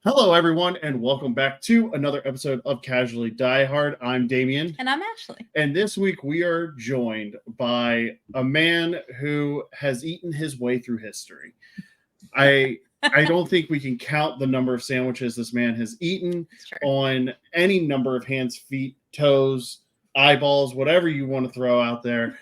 Hello, everyone, and welcome back to another episode of Casually Die Hard. I'm Damien. And I'm Ashley. And this week we are joined by a man who has eaten his way through history. I don't think we can count the number of sandwiches this man has eaten on any number of hands, feet, toes, eyeballs, whatever you want to throw out there.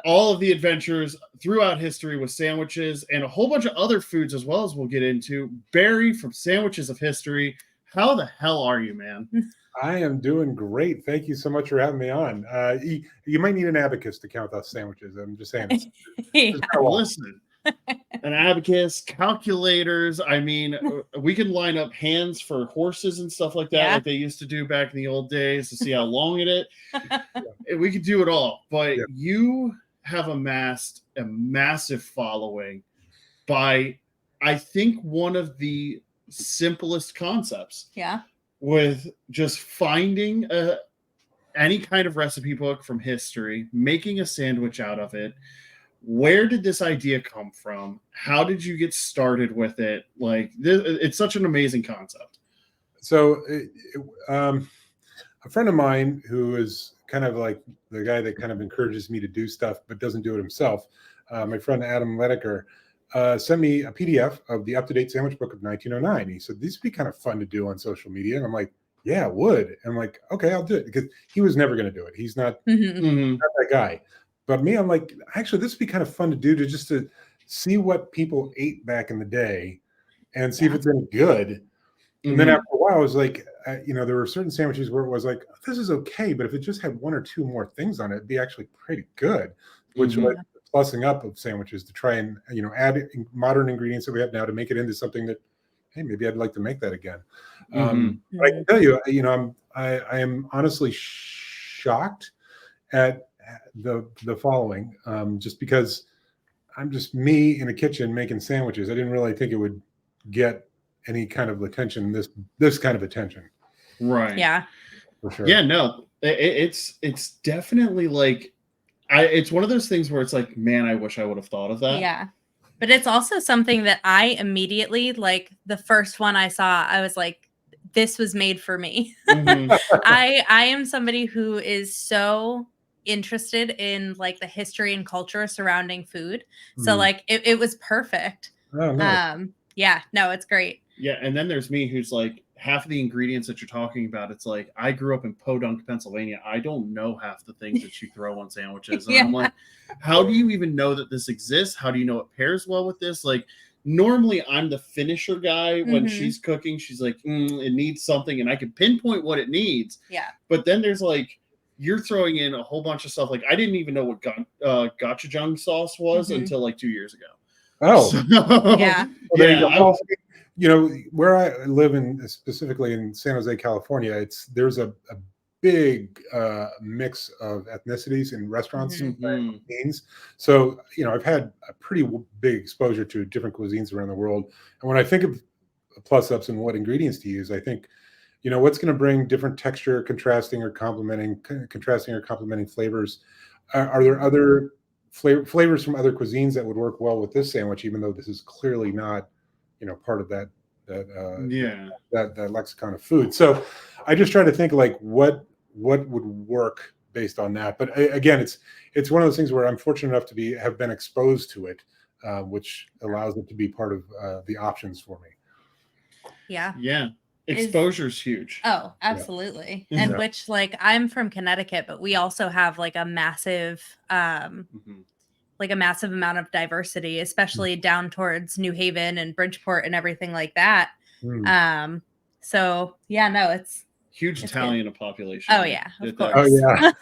All of the adventures throughout history with sandwiches and a whole bunch of other foods as well, as we'll get into. Barry from Sandwiches of History. How the hell are you, man? I am doing great. Thank you so much for having me on. You might need an abacus to count those sandwiches. I'm just saying. Listen, an abacus, calculators. I mean, we can line up hands for horses and stuff like that, like they used to do back in the old days to see how long it is. We could do it all. But you have amassed a massive following by, I think, one of the simplest concepts. Yeah. With just finding any kind of recipe book from history, making a sandwich out of it. Where did this idea come from? How did you get started with it? Like, it's such an amazing concept. So a friend of mine who is kind of like the guy that kind of encourages me to do stuff but doesn't do it himself, my friend Adam Ledecker, sent me a PDF of the up-to-date sandwich book of 1909. He said, these would be kind of fun to do on social media. And I'm like, yeah, it would. And I'm like, okay, I'll do it. Because he was never going to do it. He's not that guy. But me, I'm like, actually, this would be kind of fun to do, to see what people ate back in the day and see if it's any good. And then after a while, I was like, there were certain sandwiches where it was like, this is okay, but if it just had one or two more things on it, it'd be actually pretty good, which led to the plussing up of sandwiches to try and, add modern ingredients that we have now to make it into something that, hey, maybe I'd like to make that again. But I can tell you, I am honestly shocked at the following, just because I'm just me in a kitchen making sandwiches. I didn't really think it would get any kind of attention, this kind of attention. Right. Yeah. For sure. Yeah, no, it's definitely like, it's one of those things where it's like, man, I wish I would have thought of that. Yeah. But it's also something that I immediately, like the first one I saw, I was like, this was made for me. I am somebody who is so interested in like the history and culture surrounding food. So like it was perfect. Oh, nice. Yeah, no, it's great. Yeah, and then there's me who's like, half of the ingredients that you're talking about, it's like, I grew up in Podunk, Pennsylvania. I don't know half the things that you throw on sandwiches. And I'm like, how do you even know that this exists? How do you know it pairs well with this? Like, normally I'm the finisher guy when she's cooking. She's like, it needs something, and I can pinpoint what it needs. Yeah. But then there's like, you're throwing in a whole bunch of stuff. Like, I didn't even know what gochujang sauce was until like 2 years ago. Oh, so, yeah. Where I live specifically in San Jose, California, there's a big mix of ethnicities in restaurants and cuisines. So, I've had a pretty big exposure to different cuisines around the world. And when I think of plus ups and what ingredients to use, I think, what's going to bring different texture, contrasting or complementing flavors. Are there other flavors from other cuisines that would work well with this sandwich, even though this is clearly not, part of that lexicon of food. So I just try to think like what would work based on that. But again, it's one of those things where I'm fortunate enough to have been exposed to it, which allows it to be part of the options for me. Yeah. Yeah. Exposure's huge. Oh, absolutely. Yeah. And which, like, I'm from Connecticut, but we also have like a massive amount of diversity, especially down towards New Haven and Bridgeport and everything like that. So yeah, no, it's huge Italian population. Oh yeah, of course. Oh yeah.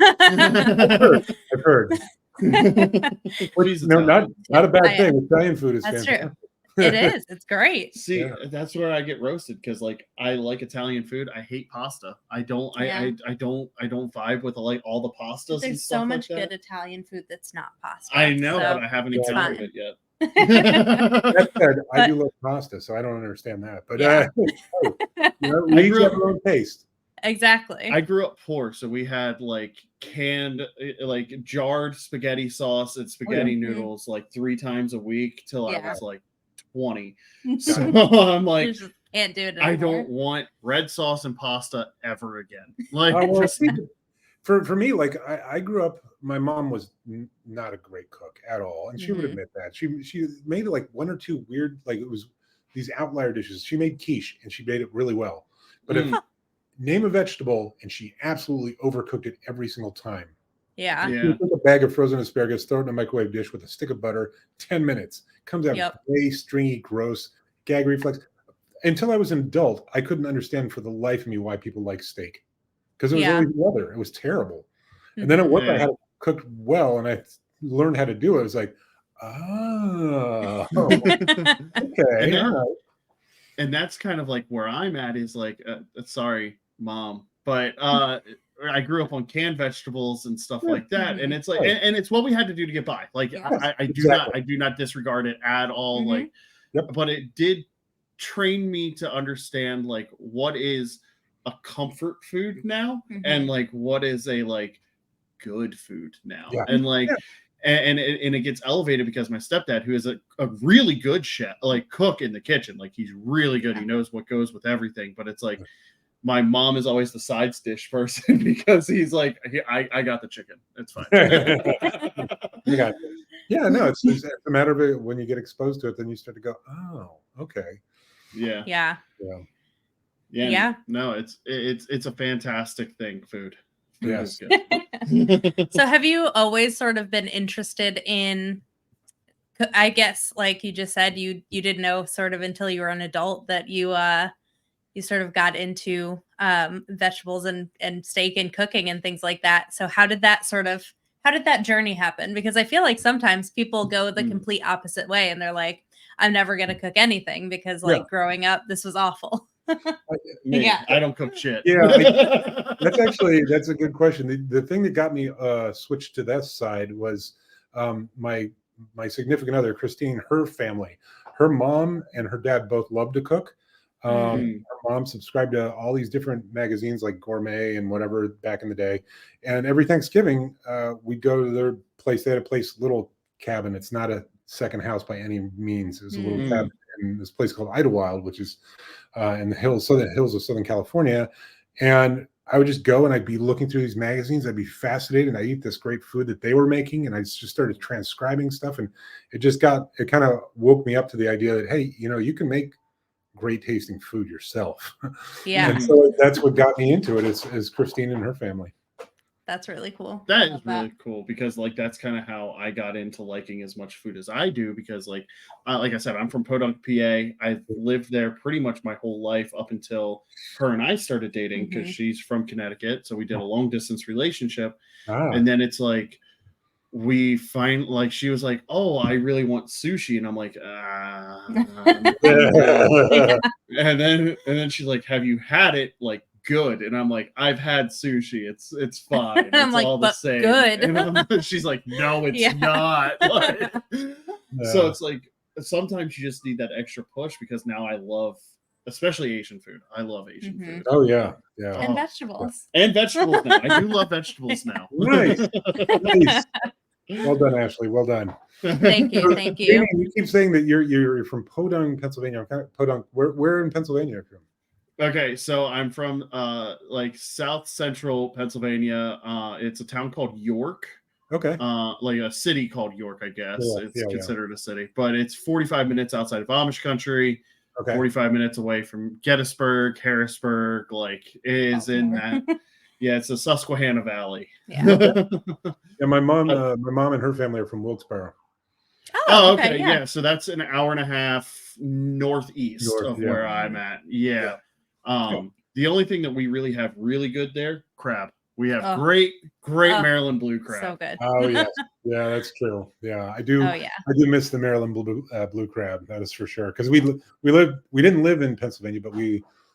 I've heard. Not a bad thing. Italian food is that's fantastic. True. It is. It's great. See, that's where I get roasted because, like, I like Italian food. I hate pasta. I don't vibe with like all the pastas. There's so much good Italian food that's not pasta. I know, but I haven't encountered it yet. That said, I do love pasta, so I don't understand that. But we each have our own taste. Exactly. I grew up poor, so we had like canned, like jarred spaghetti sauce and spaghetti noodles like 3 times a week till I was like 20. So I'm like, Can't do it I anymore. don't want red sauce and pasta ever again. Like, Well, just, see, for me, like I grew up. My mom was not a great cook at all, and she would admit that. She made like one or two weird, like it was these outlier dishes. She made quiche, and she made it really well. But if name a vegetable, and she absolutely overcooked it every single time. Yeah. yeah. Take a bag of frozen asparagus, throw it in a microwave dish with a stick of butter, 10 minutes. Comes out gray, stringy, gross, gag reflex. Until I was an adult, I couldn't understand for the life of me why people like steak. Because it was always the other. It was terrible. And then at work, I had it cooked well, and I learned how to do it. I was like, oh, okay. And that's kind of like where I'm at is like, sorry, mom, but I grew up on canned vegetables and stuff like that, and it's like, and it's what we had to do to get by. Like, I do not disregard it at all. Like, but it did train me to understand like what is a comfort food now, and like what is a like good food now, and like. And it gets elevated because my stepdad, who is a really good chef, like cook in the kitchen, like he's really good. He knows what goes with everything. But it's like my mom is always the sides dish person because he's like, I got the chicken. It's fine. Yeah, no, it's a matter of it. When you get exposed to it, then you start to go, oh, okay. Yeah. No, it's a fantastic thing. Food. Yes. So have you always sort of been interested in, I guess, like you just said, you didn't know sort of until you were an adult that you sort of got into vegetables and steak and cooking and things like that. So how did that journey happen? Because I feel like sometimes people go the complete opposite way and they're like, I'm never going to cook anything because like growing up, this was awful. I don't cook shit. That's a good question. The thing that got me switched to that side was my significant other, Christine, her family. Her mom and her dad both loved to cook. Her mom subscribed to all these different magazines like Gourmet and whatever back in the day. And every Thanksgiving, we'd go to their place. They had a place, little cabin. It's not a second house by any means. It was a little cabin in this place called Idlewild, which is in the southern hills of Southern California. And I would just go and I'd be looking through these magazines. I'd be fascinated. And I'd eat this great food that they were making. And I just started transcribing stuff. And it kind of woke me up to the idea that, hey, you can make great tasting food yourself. And so that's what got me into it is Christine and her family. That's really cool. That is really cool because like that's kind of how I got into liking as much food as I do because like I said, I'm from Podunk, PA. I've lived there pretty much my whole life up until her and I started dating because she's from Connecticut. So we did a long distance relationship. And then it's like we find like she was like, oh, I really want sushi. And I'm like, and then she's like, have you had it? Like, good. And I'm like, I've had sushi. It's fine. It's I'm like, all the same. Good. And she's like, no, it's not. Like, so it's like sometimes you just need that extra push because now I love, especially Asian food. I love Asian food. Oh yeah. And vegetables. And vegetables now. I do love vegetables now. Nice. Well done, Ashley. Well done. Thank you. Thank you. You keep saying that you're from Podunk, Pennsylvania. Podunk. Where in Pennsylvania are you from? Okay, so I'm from like South Central Pennsylvania. It's a town called York. Okay. Like a city called York, I guess. It's considered a city, but it's 45 minutes outside of Amish country. Okay. 45 minutes away from Gettysburg, Harrisburg. Like is in that. Yeah, it's the Susquehanna Valley. Yeah. My mom and her family are from Wilkes-Barre. Oh, okay. Yeah. So that's an hour and a half northeast of where I'm at. Yeah. The only thing that we really have really good there, crab. We have great Maryland blue crab. So good. Oh yes, yeah, that's true. Yeah, I do. I do miss the Maryland blue crab. That is for sure. Because we didn't live in Pennsylvania, but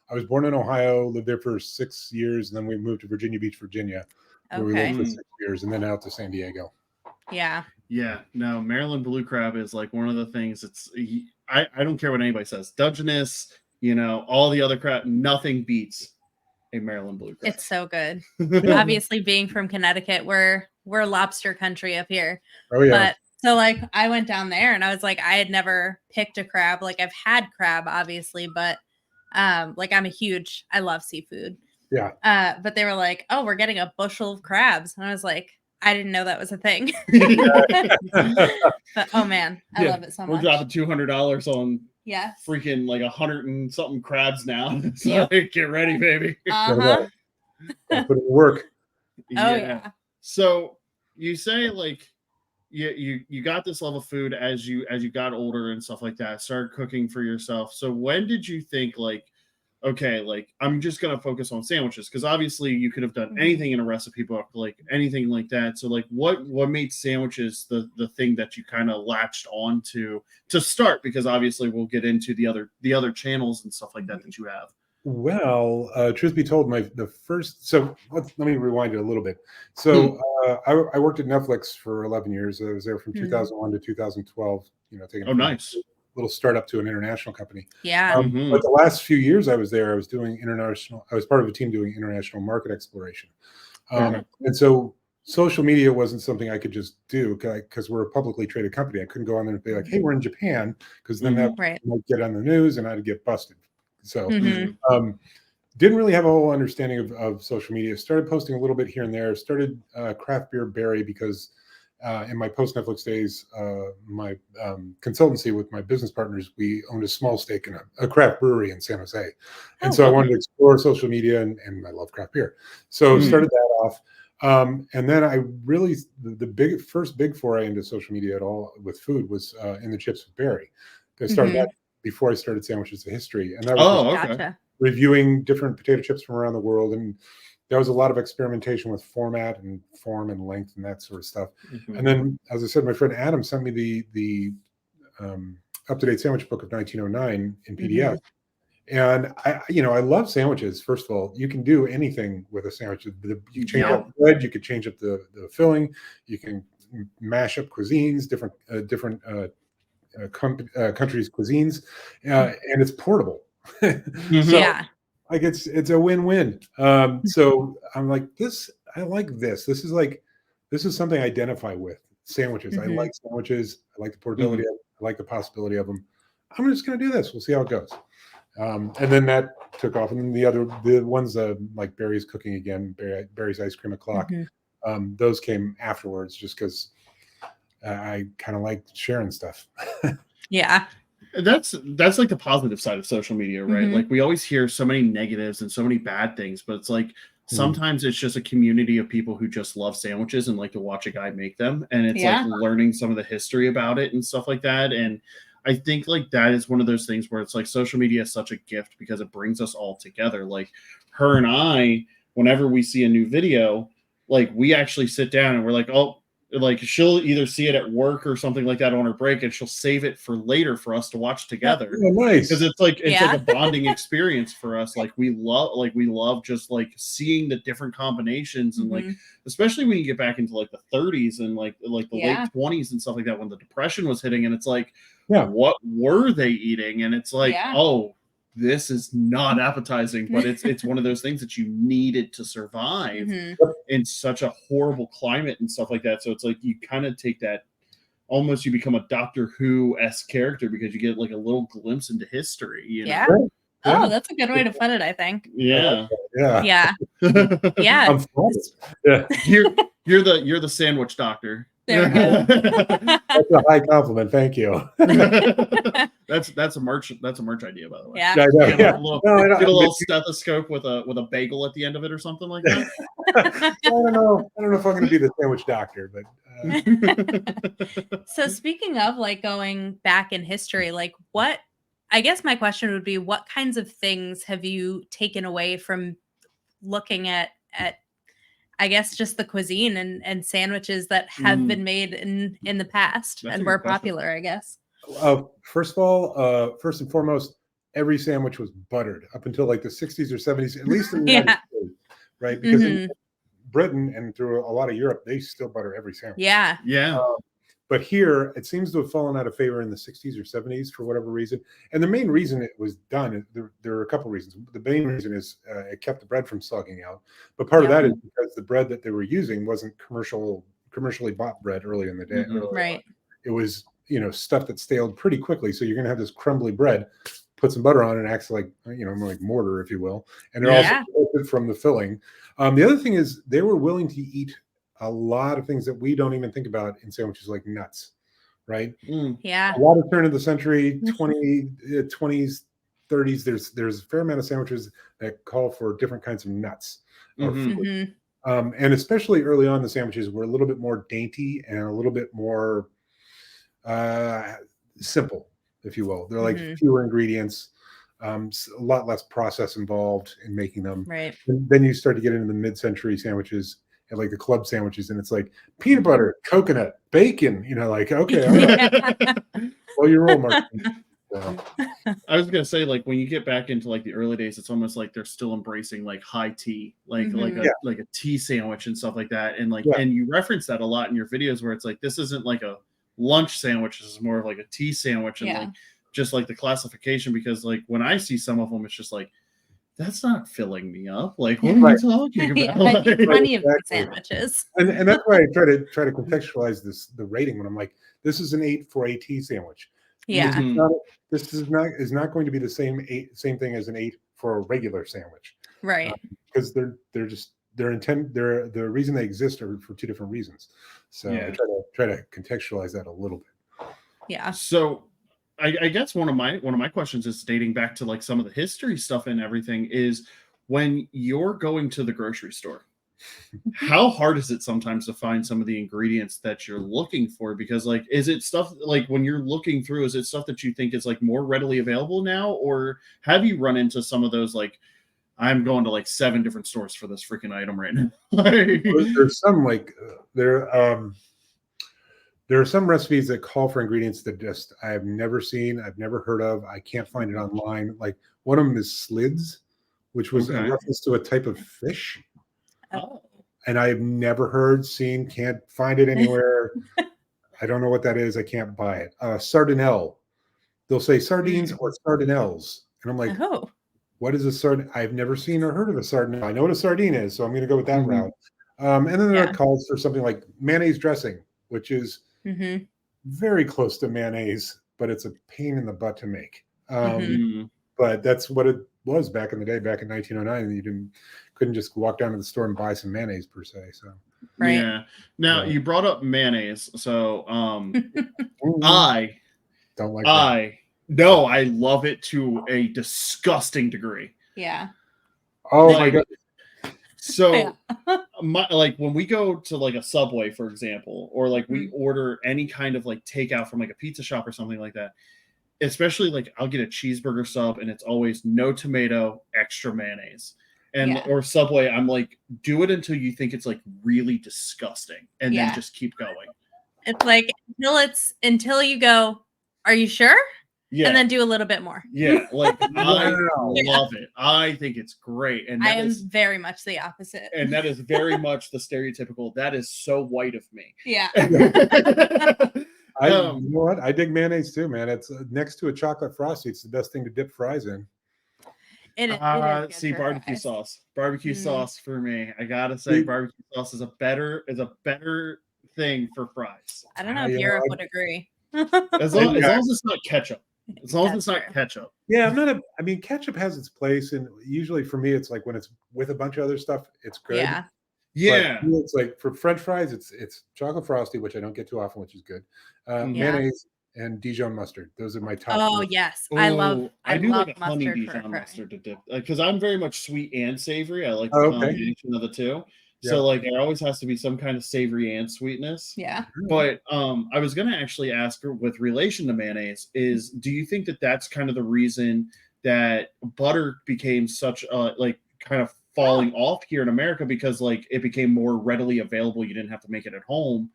I was born in Ohio, lived there for 6 years, and then we moved to Virginia Beach, Virginia, where we lived for 6 years, and then out to San Diego. Yeah. Yeah. No, Maryland blue crab is like one of the things. I don't care what anybody says. Dungeness, all the other crab, nothing beats a Maryland blue crab. It's so good. Obviously, being from Connecticut, we're lobster country up here. Oh yeah. But so like I went down there and I was like, I had never picked a crab. Like I've had crab, obviously, but Like I love seafood. Yeah. But they were like, oh, we're getting a bushel of crabs. And I was like, I didn't know that was a thing. But oh man, I love it so much. We're dropping $200 on yes. freaking like 100 and something crabs now. So Yep. get ready, baby. Uh-huh. Put it to work. Oh yeah. So you say like you got this love of food as you got older and stuff like that, started cooking for yourself. So when did you think like, okay, like I'm just gonna focus on sandwiches? Because obviously you could have done anything in a recipe book, like anything like that. So like what made sandwiches the thing that you kind of latched on to start? Because obviously we'll get into the other channels and stuff like that you have. Well, truth be told, so let me rewind it a little bit. So I worked at Netflix for 11 years. I was there from 2001 to 2012. Taking nice. Little startup to an international company. Yeah. But the last few years I was there, I was part of a team doing international market exploration. And so social media wasn't something I could just do because we're a publicly traded company. I couldn't go on there and be like, hey, we're in Japan, because then that might get on the news and I'd get busted. So didn't really have a whole understanding of social media. Started posting a little bit here and there. Started Craft Beer Berry because in my post Netflix days, my consultancy with my business partners, we owned a small stake in a craft brewery in San Jose. And so I wanted to explore social media, and I love craft beer. So started that off. And then I really, the first big foray into social media at all with food was in the Chips with Berry. I started that before I started Sandwiches of History. And that was reviewing different potato chips from around the world. And there was a lot of experimentation with format and form and length and that sort of stuff. And then, as I said, my friend Adam sent me the up-to-date sandwich book of 1909 in PDF. And I love sandwiches. First of all, you can do anything with a sandwich. You can change up the bread, you could change up the filling, you can mash up cuisines, different countries' cuisines, and it's portable. Like it's a win-win. So I'm like, I like this. This is something I identify with. Sandwiches. I like sandwiches. I like the portability of them. I like the possibility of them. I'm just going to do this. We'll see how it goes. And then that took off. And then the ones like Barry's Cooking Again, Barry's Ice Cream O'Clock, those came afterwards just because I kind of like sharing stuff. Yeah. That's like the positive side of social media, right? Like we always hear so many negatives and so many bad things, but it's like sometimes it's just a community of people who just love sandwiches and like to watch a guy make them. And it's like learning some of the history about it and stuff like that. And I think like that is one of those things where it's like social media is such a gift because it brings us all together. Like her and I, whenever we see a new video, like we actually sit down and we're like, oh, like she'll either see it at work or something like that on her break, and she'll save it for later for us to watch together. Oh, nice. Because it's like a bonding experience for us. Like we love just like seeing the different combinations and like especially when you get back into like the 30s and like the late 20s and stuff like that when the Depression was hitting, and it's like what were they eating? And it's like oh, this is not appetizing, but it's one of those things that you needed to survive in such a horrible climate and stuff like that. So it's like you kind of take that, almost you become a Doctor Who-esque character because you get like a little glimpse into history. You know? Oh, that's a good way to put it, I think. Yeah. Yeah. You're the sandwich doctor. There we go. That's a high compliment. Thank you. That's a merch idea, by the way. Yeah. Get a little stethoscope with a bagel at the end of it or something like that. I don't know if I'm going to be the sandwich doctor, but So speaking of like going back in history, like I guess my question would be, what kinds of things have you taken away from looking at I guess just the cuisine and sandwiches that have been made in the past and were popular, I guess? First of all, first and foremost, every sandwich was buttered up until like the 60s or 70s, at least in the United States, right? Because in Britain and through a lot of Europe, they still butter every sandwich. Yeah. But here, it seems to have fallen out of favor in the 60s or 70s for whatever reason. And the main reason it was done, there are a couple of reasons. The main reason is it kept the bread from slugging out. But part of that is because the bread that they were using wasn't commercially bought bread early in the day. Right. It was, stuff that staled pretty quickly. So you're going to have this crumbly bread. put some butter on it, and acts like, like mortar, if you will. And they're Yeah. also protected from the filling. The other thing is they were willing to eat a lot of things that we don't even think about in sandwiches, like nuts, right? Yeah. A lot of turn of the century, 20s, 30s, there's a fair amount of sandwiches that call for different kinds of nuts or fruit. And especially early on, the sandwiches were a little bit more dainty and a little bit more simple, if you will. They're like fewer ingredients, a lot less process involved in making them. Right. And then you start to get into the mid-century sandwiches and like the club sandwiches, and it's like peanut butter, coconut, bacon. Like, okay, well, you roll, Mark. So. I was gonna say, like, when you get back into like the early days, it's almost like they're still embracing like high tea, like a tea sandwich and stuff like that. And like, and you reference that a lot in your videos where it's like, this isn't like a lunch sandwich, this is more of like a tea sandwich, and like just like the classification, because like when I see some of them, it's just like, that's not filling me up. Like, what are you talking about? I need plenty of sandwiches. And that's why I try to contextualize the rating when I'm like, this is an 8 for a tea sandwich. Yeah. This is not going to be the same thing as an 8 for a regular sandwich. Right. Because the reason they exist are for two different reasons. So I try to contextualize that a little bit. Yeah. So I guess one of my questions is dating back to like some of the history stuff and everything, is when you're going to the grocery store, how hard is it sometimes to find some of the ingredients that you're looking for? Because like, is it stuff like when you're looking through, is it stuff that you think is like more readily available now, or have you run into some of those like, I'm going to like 7 different stores for this freaking item right now? There's some like there are some recipes that call for ingredients that just I have never seen, I've never heard of, I can't find it online. Like one of them is slids, which was a reference to a type of fish. Oh. And I've never seen, can't find it anywhere. I don't know what that is. I can't buy it. Sardinelle. They'll say sardines or sardinelles. And I'm like, what is a sardine? I've never seen or heard of a sardine. I know what a sardine is, so I'm going to go with that route. And then there are calls for something like mayonnaise dressing, which is very close to mayonnaise, but it's a pain in the butt to make. But that's what it was back in the day, back in 1909. And you couldn't just walk down to the store and buy some mayonnaise per se. So yeah. Now you brought up mayonnaise, so I don't like that. No, I love it to a disgusting degree. Yeah. Oh my god. So like when we go to like a Subway, for example, or like we order any kind of like takeout from like a pizza shop or something like that, especially like I'll get a cheeseburger sub and it's always no tomato, extra mayonnaise. And or Subway, I'm like, do it until you think it's like really disgusting, and then just keep going. It's like until you go, are you sure? Yeah. And then do a little bit more. Yeah, like I love it. I think it's great. And I am very much the opposite. And that is very much the stereotypical, that is so white of me. Yeah. You know what? I dig mayonnaise too, man. It's next to a chocolate frosty. It's the best thing to dip fries in. It is see, barbecue sauce. Barbecue sauce for me. I gotta say, barbecue sauce is a better thing for fries. I don't know if Europe would agree. As long as it's not ketchup. As long as it's not ketchup. Yeah, I mean, ketchup has its place, and usually for me, it's like when it's with a bunch of other stuff, it's good. Yeah. Yeah. But it's like for French fries, it's chocolate frosty, which I don't get too often, which is good. Mayonnaise and Dijon mustard. Those are my top. Oh yes, I love like a honey mustard Dijon mustard to dip, because I'm very much sweet and savory. I like the combination of the two. Yeah. So like there always has to be some kind of savory and sweetness. Yeah. But I was going to actually ask her with relation to mayonnaise is, do you think that that's kind of the reason that butter became such a like kind of falling off here in America, because like it became more readily available, you didn't have to make it at home?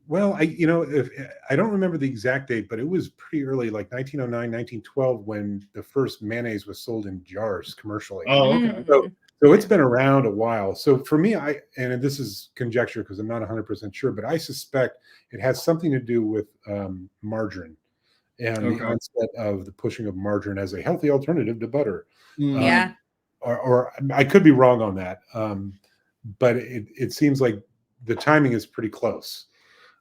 Well, I don't remember the exact date, but it was pretty early, like 1909, 1912, when the first mayonnaise was sold in jars commercially. Oh, okay. So it's been around a while. So for me, and this is conjecture because I'm not 100% sure, but I suspect it has something to do with margarine and the onset of the pushing of margarine as a healthy alternative to butter. Yeah. Or I could be wrong on that. But it seems like the timing is pretty close.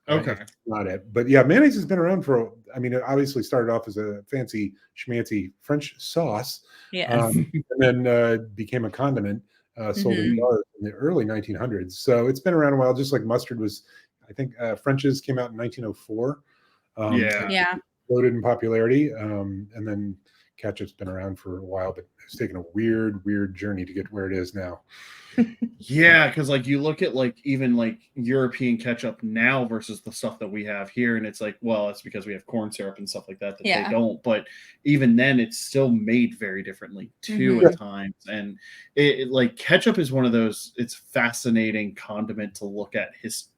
Okay. It's not it. But yeah, mayonnaise has been around for, I mean, it obviously started off as a fancy schmancy French sauce. Yes. And then became a condiment sold in jars in the early 1900s. So it's been around a while, just like mustard was, I think French's came out in 1904. Yeah. Exploded in popularity. And then ketchup's been around for a while, but it's taken a weird journey to get where it is now. Yeah, because like you look at like even like European ketchup now versus the stuff that we have here, and it's like, well, it's because we have corn syrup and stuff like that they don't. But even then, it's still made very differently too at times. And it like ketchup is one of those. It's fascinating condiment to look at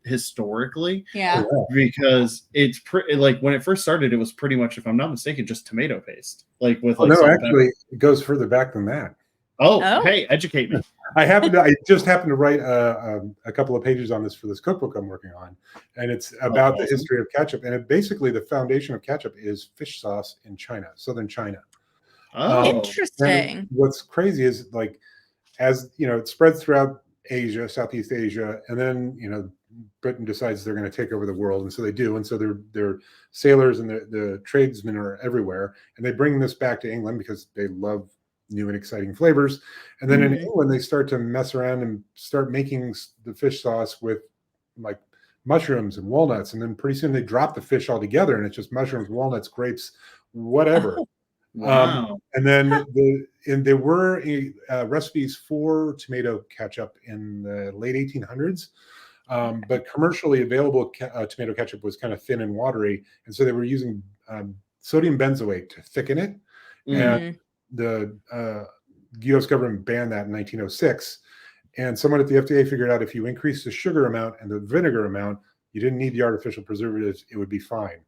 historically. Yeah. Because it's like when it first started, it was pretty much, if I'm not mistaken, just tomato paste. Like with like no, actually, it goes further back than that. Oh, hey, educate me. I just happened to write a couple of pages on this for this cookbook I'm working on, and it's about the history of ketchup. And basically the foundation of ketchup is fish sauce in China, southern China. Oh, interesting. What's crazy is like, as you know, it spreads throughout Asia, Southeast Asia, and then Britain decides they're going to take over the world, and so they do. And so their sailors and the tradesmen are everywhere, and they bring this back to England because they love new and exciting flavors. And then in England, they start to mess around and start making the fish sauce with like mushrooms and walnuts. And then pretty soon they drop the fish altogether, and it's just mushrooms, walnuts, grapes, whatever. Wow. And then there were recipes for tomato ketchup in the late 1800s. But commercially available tomato ketchup was kind of thin and watery. And so they were using sodium benzoate to thicken it. And the U.S. government banned that in 1906, and someone at the FDA figured out if you increase the sugar amount and the vinegar amount, you didn't need the artificial preservatives; it would be fine.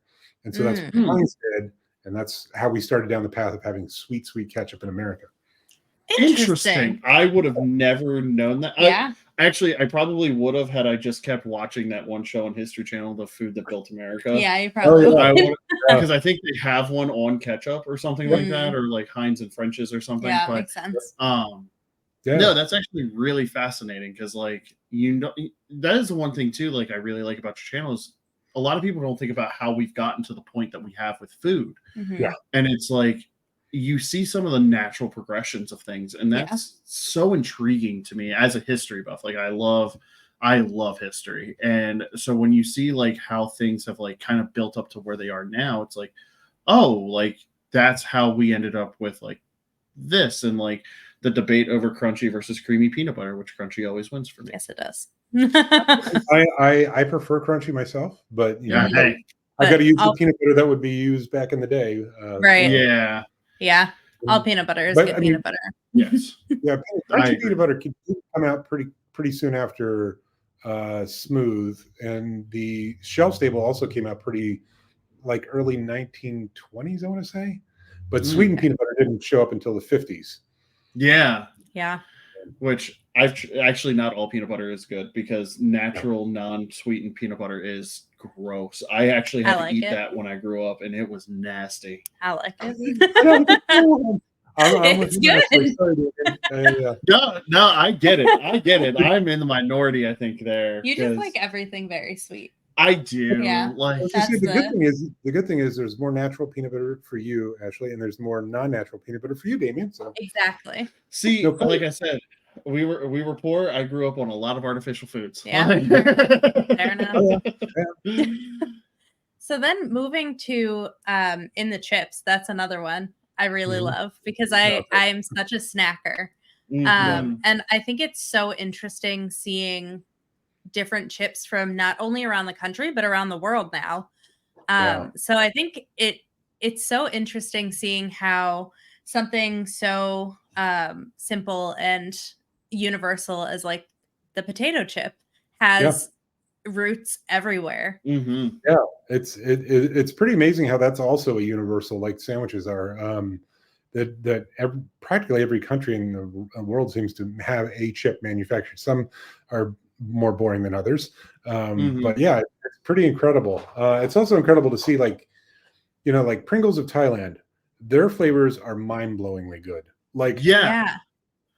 And so that's what Heinz did, and that's how we started down the path of having sweet ketchup in America. Interesting. I would have never known that. Yeah. I probably would have had I just kept watching that one show on History Channel, The Food That Built America. Yeah, you probably would. Because I think they have one on ketchup or something like that, or like Heinz and French's or something. Yeah, but, makes sense. No, that's actually really fascinating because, like, that is the one thing too. Like, I really like about your channel is a lot of people don't think about how we've gotten to the point that we have with food. Yeah, and it's like you see some of the natural progressions of things, and that's so intriguing to me as a history buff. Like, I love history, and so when you see like how things have like kind of built up to where they are now, it's like, oh, like that's how we ended up with like this, and like the debate over crunchy versus creamy peanut butter, which crunchy always wins for me. Yes, it does. I prefer crunchy myself, but hey, I got to use the peanut butter that would be used back in the day. Right. Yeah. All peanut butter is good peanut butter. Yes. Yeah. Crunchy peanut butter did come out pretty soon after Smooth, and the shelf stable also came out pretty like early 1920s, I want to say. But sweetened peanut butter didn't show up until the 50s. Yeah. Yeah. Which actually not all peanut butter is good, because natural non-sweetened peanut butter is gross. I actually had to eat that when I grew up, and it was nasty. I like it. It's good. No, I get it. I'm in the minority, I think, there. You just like everything very sweet. I do. Yeah. Like, the good thing is there's more natural peanut butter for you, Ashley, and there's more non-natural peanut butter for you, Damien. So exactly. See, like I said, we were poor. I grew up on a lot of artificial foods. Yeah. Fair enough. So then moving to in the chips, that's another one I really love, because I'm such a snacker. And I think it's so interesting seeing different chips from not only around the country but around the world now. So I think it's so interesting seeing how something so simple and universal as like the potato chip has roots everywhere. Yeah, it's pretty amazing how that's also a universal, like sandwiches are. Practically every country in the world seems to have a chip manufactured. Some are more boring than others, but yeah, it's pretty incredible. It's also incredible to see, like, like Pringles of Thailand. Their flavors are mind-blowingly good, like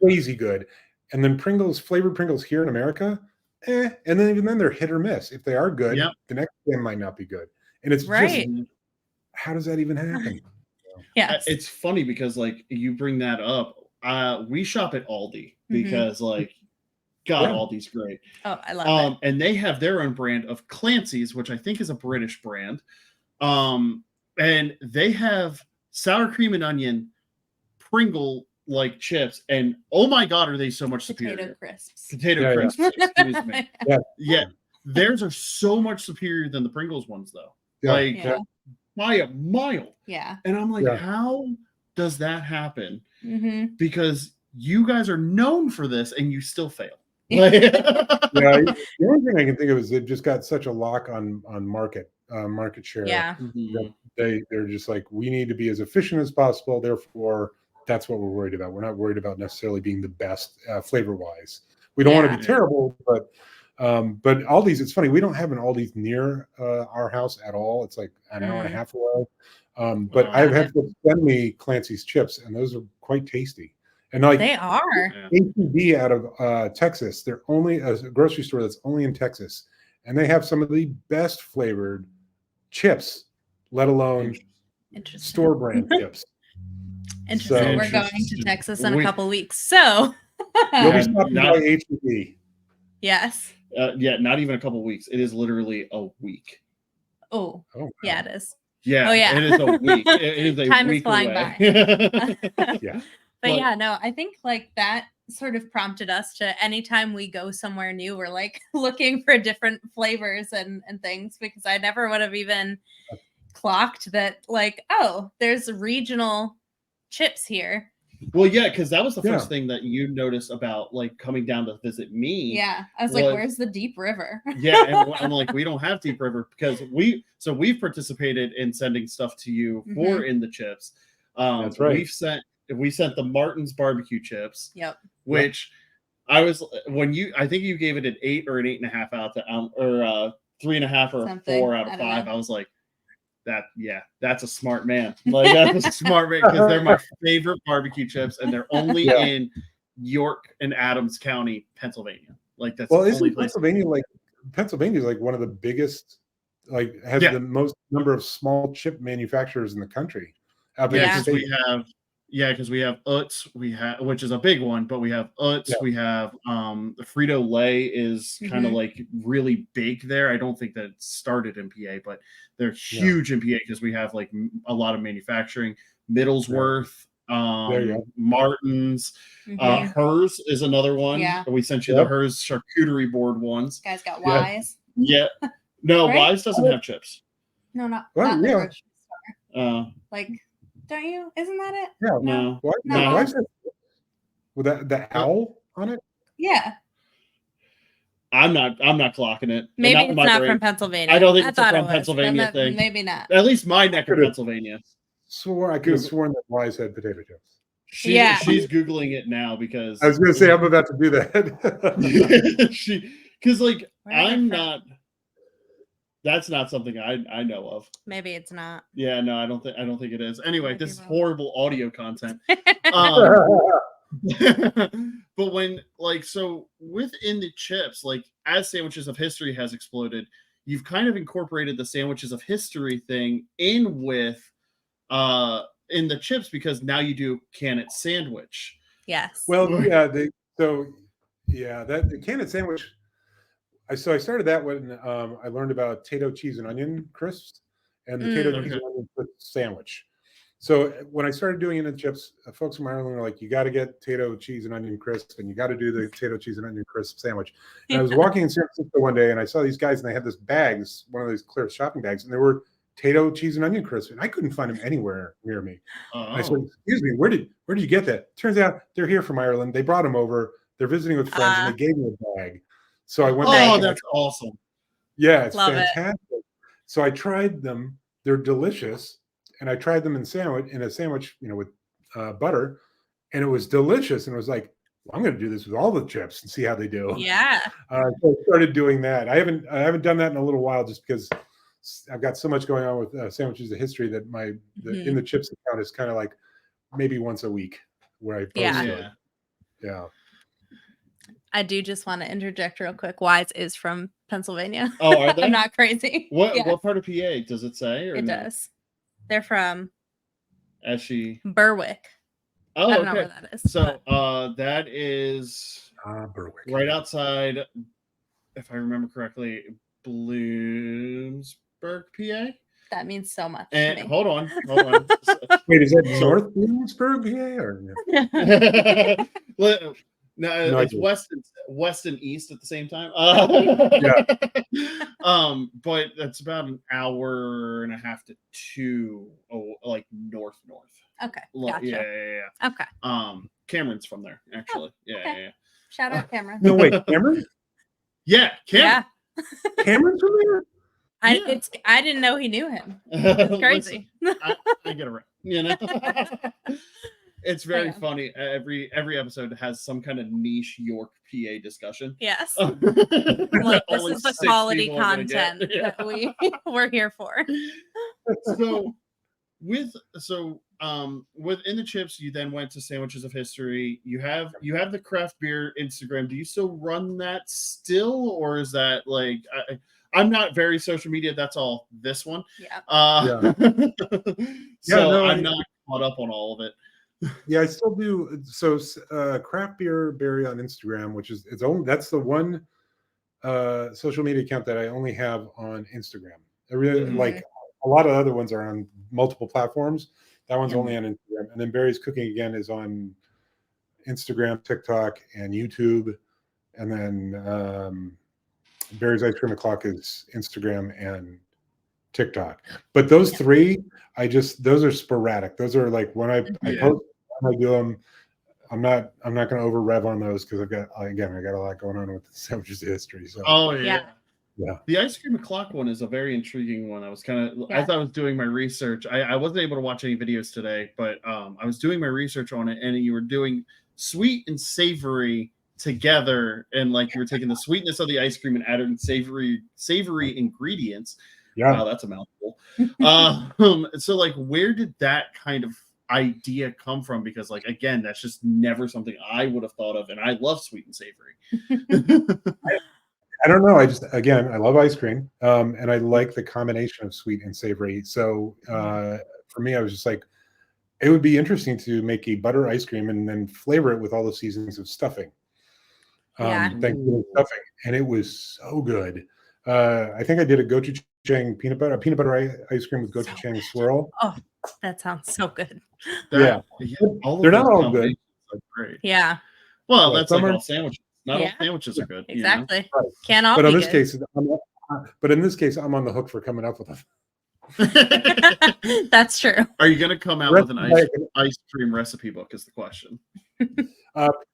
crazy good. And then flavored Pringles here in America, And then even then they're hit or miss. If they are good, Yep. the next game might not be good. And it's Right. just, how does that even happen? Yes. It's funny because like you bring that up. We shop at Aldi because like God, Yeah. Aldi's great. Oh, I love it. And they have their own brand of Clancy's, which I think is a British brand. And they have sour cream and onion Pringle like chips, and oh my God, are they so much superior? Potato crisps. Potato crisps, excuse me. Yeah. Theirs are so much superior than the Pringles ones, though. Yeah. Like Yeah. by a mile. Yeah. And I'm like, Yeah. how does that happen? Mm-hmm. Because you guys are known for this, and you still fail. Yeah, the only thing I can think of is they've just got such a lock on market share. Yeah. Mhm. They're just like, we need to be as efficient as possible. Therefore, that's what we're worried about. We're not worried about necessarily being the best flavor wise. We don't want to be terrible, but Aldi's. It's funny, we don't have an Aldi's near our house at all. It's like an hour and a half away. But I've had folks send me Clancy's chips, and those are quite tasty. And like they are ATB out of Texas. They're only a grocery store that's only in Texas, and they have some of the best flavored chips, let alone store brand chips. Interesting. So, we're going to Texas in a couple weeks, so you'll be stopping by ATB. Yes. Yeah, not even a couple weeks. It is literally a week. Oh, wow. Yeah, it is. Yeah. Oh, yeah. It is a week. It is a Time week is flying away. by. Yeah. But yeah, no, I think like that sort of prompted us to anytime we go somewhere new, we're like looking for different flavors and things, because I never would have even clocked that like, oh, there's regional chips here. Well, yeah, because that was the first thing that you noticed about like coming down to visit me. Yeah, I was like, where's the Deep River? Yeah, and I'm like, we don't have Deep River because we've participated in sending stuff to you for In the Chips. That's right. We sent the Martin's barbecue chips. Yep. Which I think you gave it an 8 or an 8.5 out of or 3.5 or something. 4 out of 5. I was like, that's a smart man. Like that's a smart man because they're my favorite barbecue chips, and they're only in York and Adams County, Pennsylvania. Like that's the only place. Pennsylvania's like one of the biggest, like has the most number of small chip manufacturers in the country. Because we have Utz, which is a big one, but we have Utz, we have the Frito-Lay is kind of like really big there. I don't think that it started in PA, but they're huge in PA because we have like a lot of manufacturing. Middlesworth, Martin's, Hers is another one. Yeah. We sent you the Hers charcuterie board ones. You guys got Wise. Yeah. No, Wise doesn't have chips. No, not the grocery store. Like, don't you? Isn't that it? Yeah. No. Why is it with the owl on it? Yeah. I'm not clocking it. Maybe it's not from Pennsylvania. I don't think it's a from Pennsylvania thing. Maybe not. At least my neck of Pennsylvania. I could have sworn that Wise had potato chips. She's Googling it now because I was going to say I'm about to do that. Because like I'm not. That's not something I know of. Maybe it's not. Yeah, no, I don't think it is. Anyway, this is horrible audio content. But when within the chips, like as Sandwiches of History has exploded, you've kind of incorporated the Sandwiches of History thing in with in the chips because now you do can it sandwich. Yes. Well, yeah, the can it sandwich. I started that when I learned about Tato cheese and onion crisps and the Tato cheese and onion crisp sandwich. So when I started doing it in chips, folks from Ireland were like, you got to get Tato cheese and onion crisp, and you got to do the Tato cheese and onion crisp sandwich. And I was walking in San Francisco one day, and I saw these guys, and they had this bag, one of these clear shopping bags, and there were Tato cheese and onion crisp, and I couldn't find them anywhere near me. I said, excuse me, where did you get that? Turns out they're here from Ireland. They brought them over. They're visiting with friends, and they gave me a bag. So I went. Oh, that's awesome! Yeah, it's fantastic. So I tried them; they're delicious, and I tried them in a sandwich, with butter, and it was delicious. And it was like, well, I'm going to do this with all the chips and see how they do. Yeah. So I started doing that. I haven't done that in a little while, just because I've got so much going on with Sandwiches of History that in the chips account is kind of like maybe once a week where I post it. Yeah. I do just want to interject real quick. Wise is from Pennsylvania. Oh, are they? I'm not crazy. What Yes, what part of PA does it say or it no? does. They're from As she Berwick. Oh, I don't know okay. where that is. So that is Berwick. right outside, if I remember correctly, Bloomsburg, PA. That means so much to And me. hold on. Wait, is that So- North Bloomsburg, PA, or no? No, No it's idea. west and east at the same time. But that's about an hour and a half to 2, like north. Okay, Yeah. gotcha. Okay. Cameron's from there, actually. okay. Yeah. Shout out Cameron. No, wait, Cameron? Yeah, Cameron. Yeah. Cameron's from there? I didn't know he knew him. It's crazy. Listen, I get around, It's very Yeah. funny. Every episode has some kind of niche York PA discussion. Yes. Like This is the quality content that we're here for. So within the chips, you then went to Sandwiches of History. You have the craft beer Instagram. Do you still run that still, or is that like I'm not very social media. That's all this one. Yeah. I'm not caught up on all of it. Yeah, I still do. So craft beer berry on Instagram, which is that's the one social media account that I only have on Instagram. I really like a lot of other ones are on multiple platforms. That one's only on Instagram. And then Barry's Cooking Again is on Instagram, TikTok, and YouTube. And then Barry's Ice Cream O'Clock is Instagram and TikTok. But those three, those are sporadic. Those are like when I post, when I do them, I'm not going to over rev on those because I got a lot going on with the Sandwiches of History. So yeah. The Ice Cream O'Clock one is a very intriguing one. I was as I was doing my research, I wasn't able to watch any videos today, but I was doing my research on it, and you were doing sweet and savory together, and like you were taking the sweetness of the ice cream and adding savory ingredients. Yeah. Wow, that's a mouthful. So like, where did that kind of idea come from? Because like, again, that's just never something I would have thought of, and I love sweet and savory. I don't know. I love ice cream, and I like the combination of sweet and savory. So for me, I was just like, it would be interesting to make a butter ice cream and then flavor it with all the seasonings of stuffing. Thanksgiving stuffing, and it was so good. I think I did a gochujang peanut butter ice cream with gochujang swirl. Oh, that sounds so good. They're not all good. Great. Yeah. Well, that's like all sandwiches. Not all Yeah. sandwiches are good. Exactly. You know? Right. Can't all But be in this good. case, I'm on the hook for coming up with them. That's true. Are you going to come out with an ice cream recipe book is the question.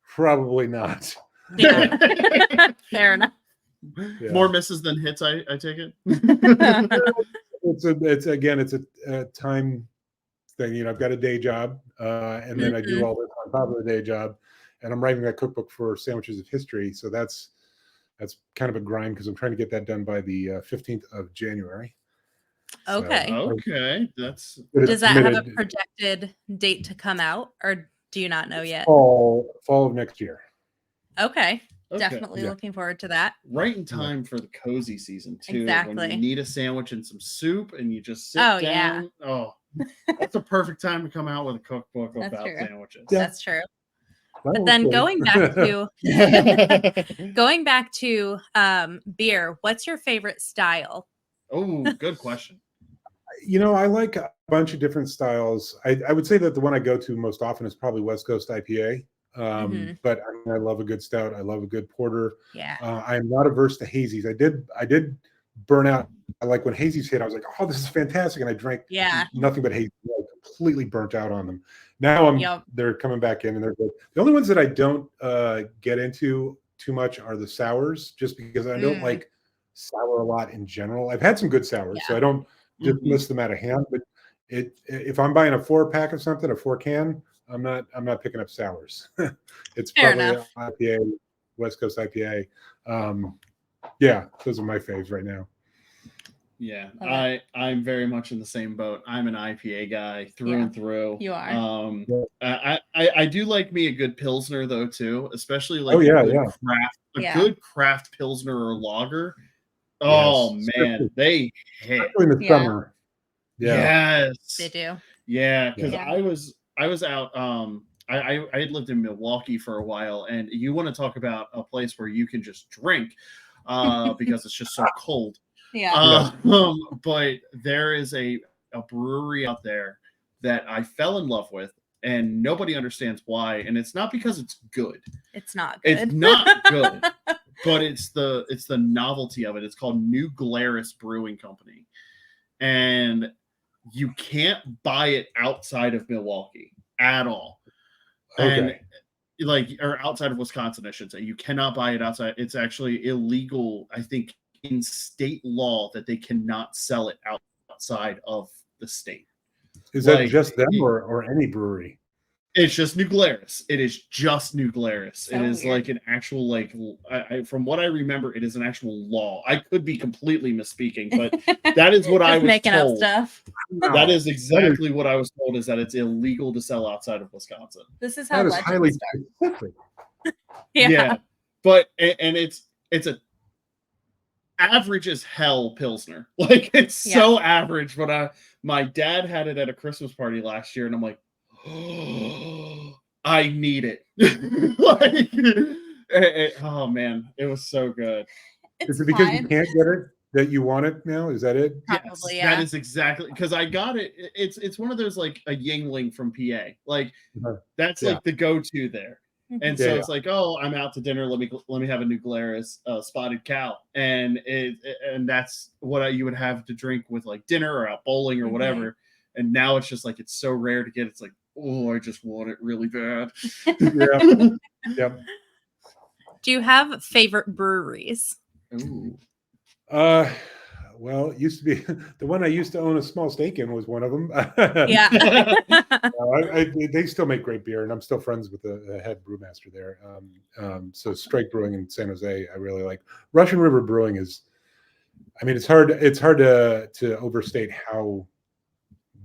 Probably not. Yeah. Fair enough. Yeah. More misses than hits, I take it. It's a time thing. You know, I've got a day job, and then I do all this on top of the day job, and I'm writing that cookbook for Sandwiches of History. So that's kind of a grind because I'm trying to get that done by the 15th of January. Okay. So, okay. Does that have a projected date to come out, or do you not know yet? Fall of next year. Okay. Definitely looking forward to that. Right in time for the cozy season too. Exactly. When you need a sandwich and some soup, and you just sit down. Yeah. Oh, that's a perfect time to come out with a cookbook about sandwiches. Yeah. That's true. But then going back to beer, what's your favorite style? Oh, good question. You know, I like a bunch of different styles. I would say that the one I go to most often is probably West Coast IPA. But I love a good stout. I love a good porter. Yeah. I'm not averse to hazies. I did burn out. Like when hazies hit, I was like, oh, this is fantastic. And I drank nothing but hazies. I completely burnt out on them. Now they're coming back in and they're good. The only ones that I don't get into too much are the sours, just because I don't like sour a lot in general. I've had some good sours, so I don't dismiss them out of hand. But if I'm buying a 4-pack of something, a 4-can, I'm not picking up sours. It's Fair probably enough. IPA, West Coast IPA. Yeah, those are my faves right now. Yeah, Love I'm very much in the same boat. I'm an IPA guy through Yeah, and through. you are. Yeah. I do like me a good pilsner though too, especially Oh like yeah, yeah. a Yeah. good craft pilsner or lager. Oh Yes. man, they hit. Especially in the Yeah. summer. Yeah. Yes. They do. Yeah, because Yeah. I was out. I had lived in Milwaukee for a while, and you want to talk about a place where you can just drink, because it's just so cold. Yeah. But there is a brewery out there that I fell in love with, and nobody understands why. And it's not because it's good. It's not good. It's not good, but it's the novelty of it. It's called New Glarus Brewing Company, and you can't buy it outside of Milwaukee at all. And Okay. like, or outside of Wisconsin, I should say. You cannot buy it outside. It's actually illegal, I think, in state law that they cannot sell it outside of the state. Is that Like, just them or any brewery? it's just New Glarus. It is just New Glarus. So it is weird. like an actual, like, from what I remember, it is an actual law. I could be completely misspeaking, but that is what I Just was making up told. stuff. That is exactly what I was told, is that it's illegal to sell outside of Wisconsin. This is how That is legends highly start. specific. Yeah. But and it's a average as hell pilsner. Like, it's so average. But my dad had it at a Christmas party last year, and I'm like, oh, I need it. Oh man, it was so good. It's Is it because you fine. can't get it that you want it now? Is that it? Probably, Yes, yeah. that is exactly, because I got it. It's one of those, like a Yingling from PA. Like, that's Yeah. like the go-to there. And Yeah, so yeah. it's like, oh, I'm out to dinner. Let me have a New Glarus spotted cow, and that's what you would have to drink with like dinner or out bowling or whatever. And now it's just like, it's so rare to get. It's like, oh, I just want it really bad. Yeah. Yep. Do you have favorite breweries? Ooh. Well, it used to be the one I used to own a small stake in was one of them. Yeah. They still make great beer, and I'm still friends with the head brewmaster there. So Strike Brewing in San Jose, I really like. Russian River Brewing is, I mean, it's hard to overstate how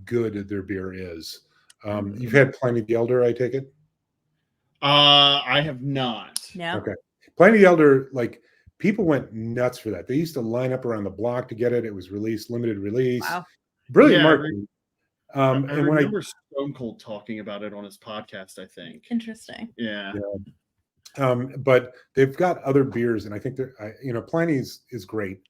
good their beer is. You've had Pliny the Elder, I take it? I have not. No. Okay. Pliny the Elder, like, people went nuts for that. They used to line up around the block to get it. It was released, limited release. Wow. Brilliant Yeah, marketing. I And when remember Stone Cold talking about it on his podcast, I think. Interesting. Yeah. But they've got other beers, and I think Pliny's is great,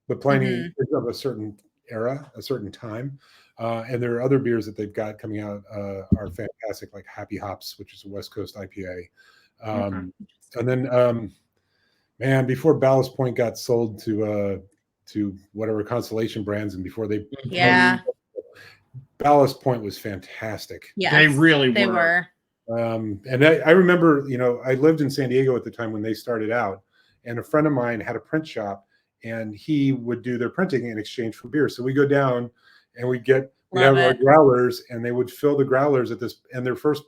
but Pliny is of a certain era, a certain time. And there are other beers that they've got coming out are fantastic, like Happy Hops, which is a West Coast IPA. And then, man, before Ballast Point got sold to whatever Constellation Brands, and before they Ballast Point was fantastic. Yeah, they really they were. And I remember, I lived in San Diego at the time when they started out, and a friend of mine had a print shop, and he would do their printing in exchange for beer. So we go down and we'd have our growlers, and they would fill the growlers at this. And their first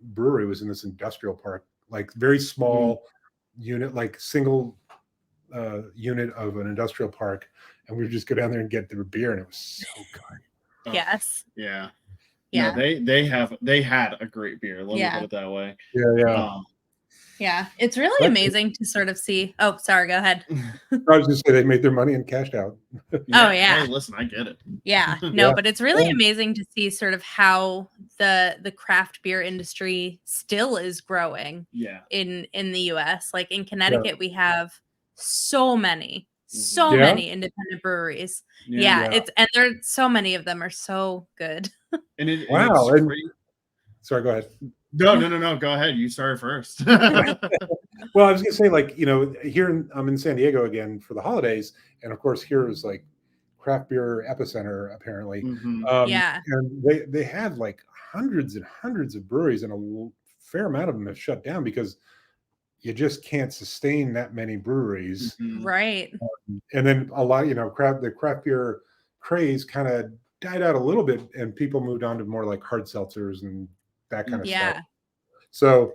brewery was in this industrial park, like very small unit, like single unit of an industrial park. And we would just go down there and get their beer, and it was so good. Yes. Yeah. Yeah. No, they had a great beer. Let me put it that way. Yeah. Yeah. It's really amazing to sort of see. Oh, sorry. Go ahead. I was just saying they made their money and cashed out. Oh, yeah. Hey, listen, I get it. Yeah. No, but it's really amazing to see sort of how the craft beer industry still is growing. Yeah. In the US. Like in Connecticut, we have so many independent breweries. And so many of them are so good. And wow. Sorry, go ahead. No. Go ahead. You started first. Well, I was gonna say, like, here I'm in San Diego again for the holidays, and of course here is like craft beer epicenter apparently. And they have like hundreds and hundreds of breweries, and a fair amount of them have shut down because you just can't sustain that many breweries. Right. And then a lot, the craft beer craze kind of died out a little bit, and people moved on to more like hard seltzers and that kind of stuff. So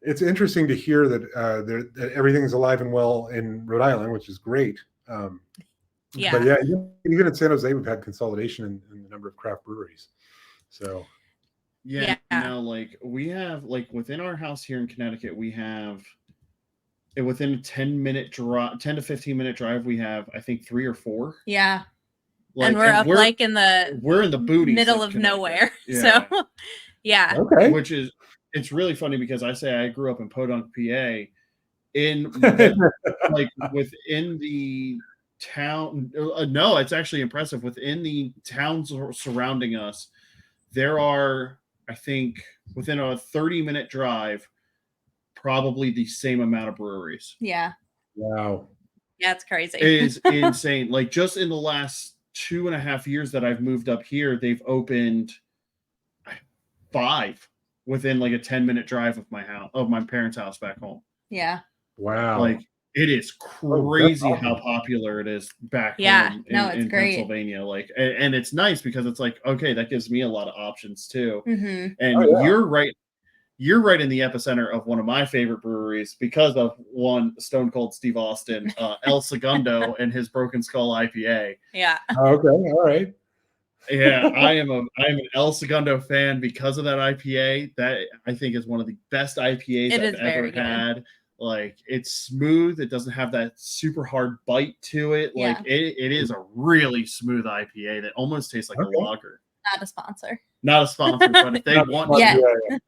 it's interesting to hear that everything's alive and well in Rhode Island, which is great. Yeah. But yeah, even in San Jose, we've had consolidation in the number of craft breweries. So Yeah, Yeah. no, like we have like within our house here in Connecticut, we have within a 10-minute drive, 10 to 15-minute drive, we have I think 3 or 4. Yeah. Like, and we're up like in the booties middle of nowhere. Yeah. So yeah. okay, Which is, it's really funny because I say I grew up in Podunk, PA, in the like within the town. No, it's actually impressive. Within the towns surrounding us, there are, I think, within a 30-minute drive, probably the same amount of breweries. Yeah. wow, Yeah, it's crazy. It is insane. Like just in the last 2.5 years that I've moved up here, they've opened 5 within like a 10-minute drive of my house, of my parents' house back home. Yeah. wow. Like it is crazy how popular it is back home in great. Pennsylvania. Like, and it's nice because it's like, okay, that gives me a lot of options too. Mm-hmm. And you're right in the epicenter of one of my favorite breweries because of one Stone Cold Steve Austin, El Segundo, and his Broken Skull IPA. Yeah. Okay, all right. Yeah, I am an El Segundo fan because of that IPA. That I think is one of the best IPAs I've ever had. Like it's smooth. It doesn't have that super hard bite to it. Like it is a really smooth IPA that almost tastes like a lager. Not a sponsor. Not a sponsor, but if they want to,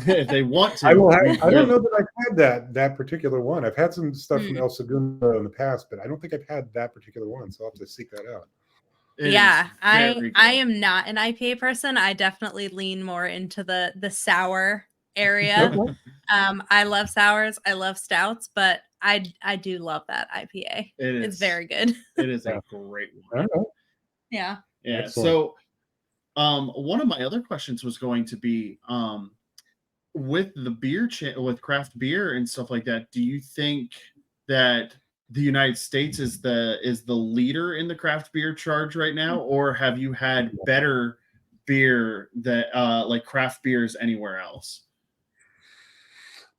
if they want to, I don't know that I've had that particular one. I've had some stuff from El Segundo in the past, but I don't think I've had that particular one. So I'll have to seek that out. I am not an IPA person. I definitely lean more into the sour area. I love sours, I love stouts, but I do love that IPA. It's very good. It is a great one. Yeah. Excellent. So one of my other questions was going to be with the beer with craft beer and stuff like that, do you think that the United States is the leader in the craft beer charge right now, or have you had better beer that like craft beers anywhere else?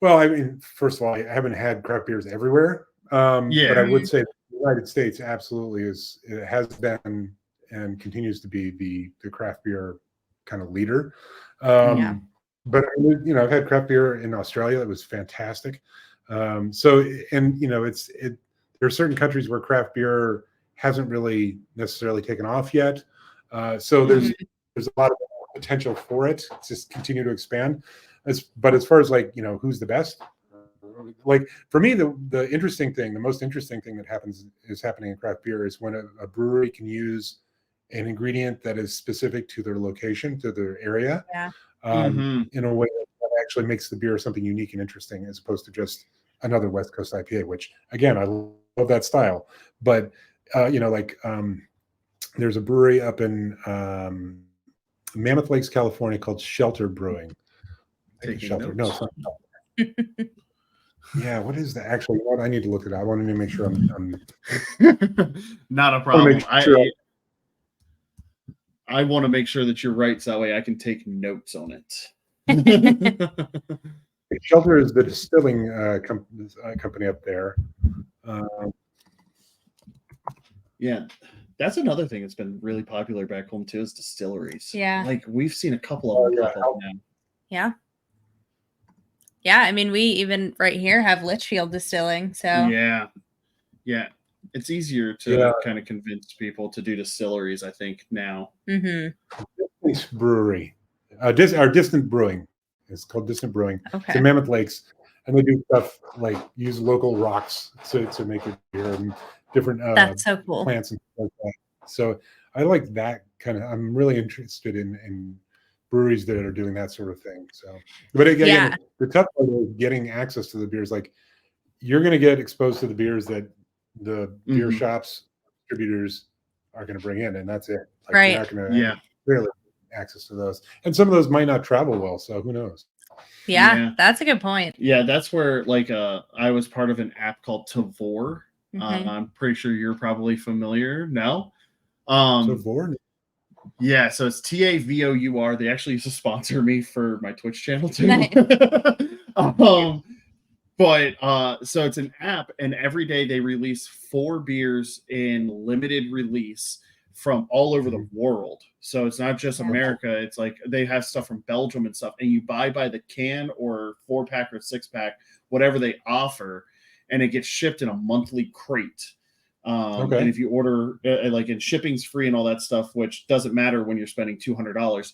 Well, I mean, first of all, I haven't had craft beers everywhere, but I would say the United States absolutely has been and continues to be the craft beer kind of leader. But I've had craft beer in Australia that was fantastic. So there are certain countries where craft beer hasn't really necessarily taken off yet. So there's a lot of potential for it to just continue to expand. But as far as like, who's the best? Like for me, the most interesting thing that is happening in craft beer is when a brewery can use an ingredient that is specific to their location, to their area, in a way that actually makes the beer something unique and interesting, as opposed to just another West Coast IPA, which again, I love that style. But there's a brewery up in Mammoth Lakes, California called Shelter Brewing. Shelter. No, it's not Shelter. Yeah, what is that? Actually, I need to look it up. I want to make sure I'm not a problem. I want to make sure that you're right, so that way I can take notes on it. Shelter is the distilling company up there. Yeah, that's another thing that's been really popular back home too, is distilleries. Yeah, like we've seen a couple of them pop up now. Yeah. I mean, we even right here have Litchfield Distilling. So yeah, it's easier to kind of convince people to do distilleries, I think, now. Brewery, our Distant Brewing. It's called Distant Brewing. Okay. It's in Mammoth Lakes, and they do stuff like use local rocks to make it beer and different that's so cool. Plants and stuff like that. So I like that kind of. I'm really interested in breweries that are doing that sort of thing. So, but again, the tough part is getting access to the beers. Like you're going to get exposed to the beers that the beer shops, distributors are going to bring in, and that's it. Like, you're not going to really access to those, and some of those might not travel well. So who knows? Yeah, that's a good point. Yeah, that's where like I was part of an app called Tavour. I'm pretty sure you're probably familiar. No, Tavour. Yeah, so it's TAVOUR. They actually used to sponsor me for my Twitch channel too. Nice. But so it's an app, and every day they release 4 beers in limited release from all over the world. So it's not just America. It's like they have stuff from Belgium and stuff, and you buy by the can or 4-pack or 6-pack, whatever they offer, and it gets shipped in a monthly crate. And if you order like, and shipping's free and all that stuff, which doesn't matter when you're spending $200.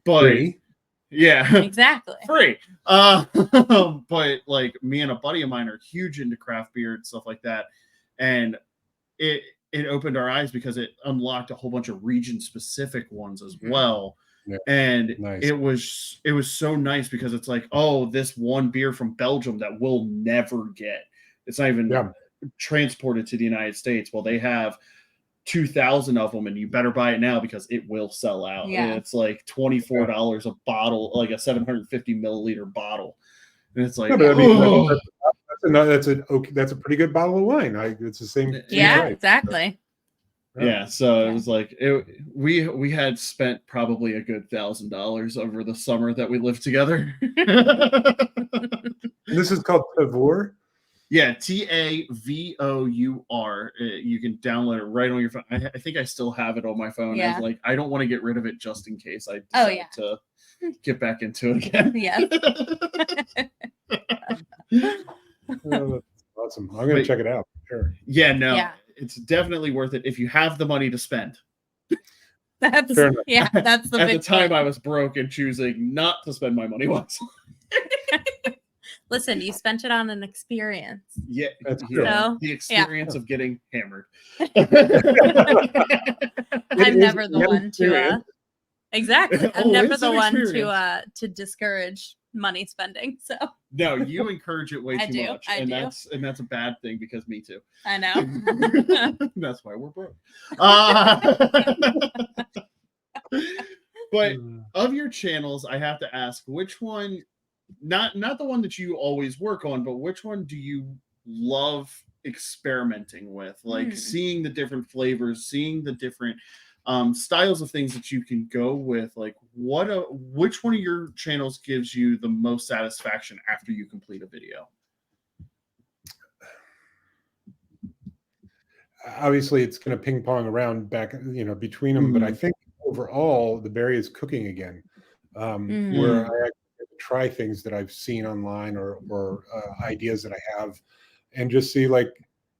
But Free. yeah, Exactly. free. But like, me and a buddy of mine are huge into craft beer and stuff like that, and it opened our eyes because it unlocked a whole bunch of region specific ones as well. Yeah. And Nice. it was so nice because it's like, oh, this one beer from Belgium that we'll never get. It's not even transported to the United States. Well, they have 2,000 of them, and you better buy it now because it will sell out. Yeah. And it's like $24 a bottle, like a 750 milliliter bottle. And it's like, but I mean, that's a pretty good bottle of wine. It's the same. Yeah, price. Exactly. Yeah, so it was like we had spent probably a good $1,000 over the summer that we lived together. This is called Tavour. Yeah, Tavour. You can download it right on your phone. I think I still have it on my phone. Yeah. I was like, I don't want to get rid of it just in case I Oh, decide to get back into it again. Yes. Oh, that's awesome. I'm gonna check it out. Sure. Yeah, no, Yeah. it's definitely worth it if you have the money to spend. That's Fair enough. yeah. That's the At big the time, point. I was broke and choosing not to spend my money once. Listen, you spent it on an experience. Yeah, That's true. So, the experience of getting hammered. I'm is never the an one to experience. exactly. I'm Oh, never it's the an one experience. to discourage money spending. So No, you encourage it way I too do, much, I and do. that's a bad thing because me too. I know. That's why we're broke. But of your channels, I have to ask, which one, not the one that you always work on, but which one do you love experimenting with? Like seeing the different flavors, seeing the different styles of things that you can go with. Like, which one of your channels gives you the most satisfaction after you complete a video? Obviously, it's going to ping pong around back, between them. But I think overall, the Barry is cooking again, where I actually get to try things that I've seen online or ideas that I have, and just see, like,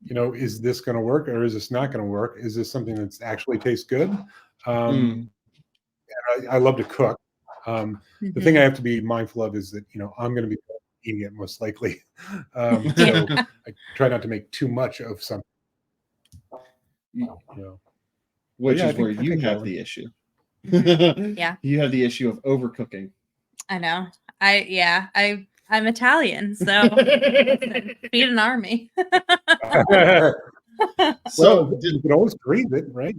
is this going to work or is this not going to work? Is this something that actually tastes good? And I love to cook. The thing I have to be mindful of is that I'm going to be eating it most likely, so I try not to make too much of something. Which yeah, is where you have that the issue. Yeah. You have the issue of overcooking. I know. I'm Italian, so feed an army. So you can always freeze it, right?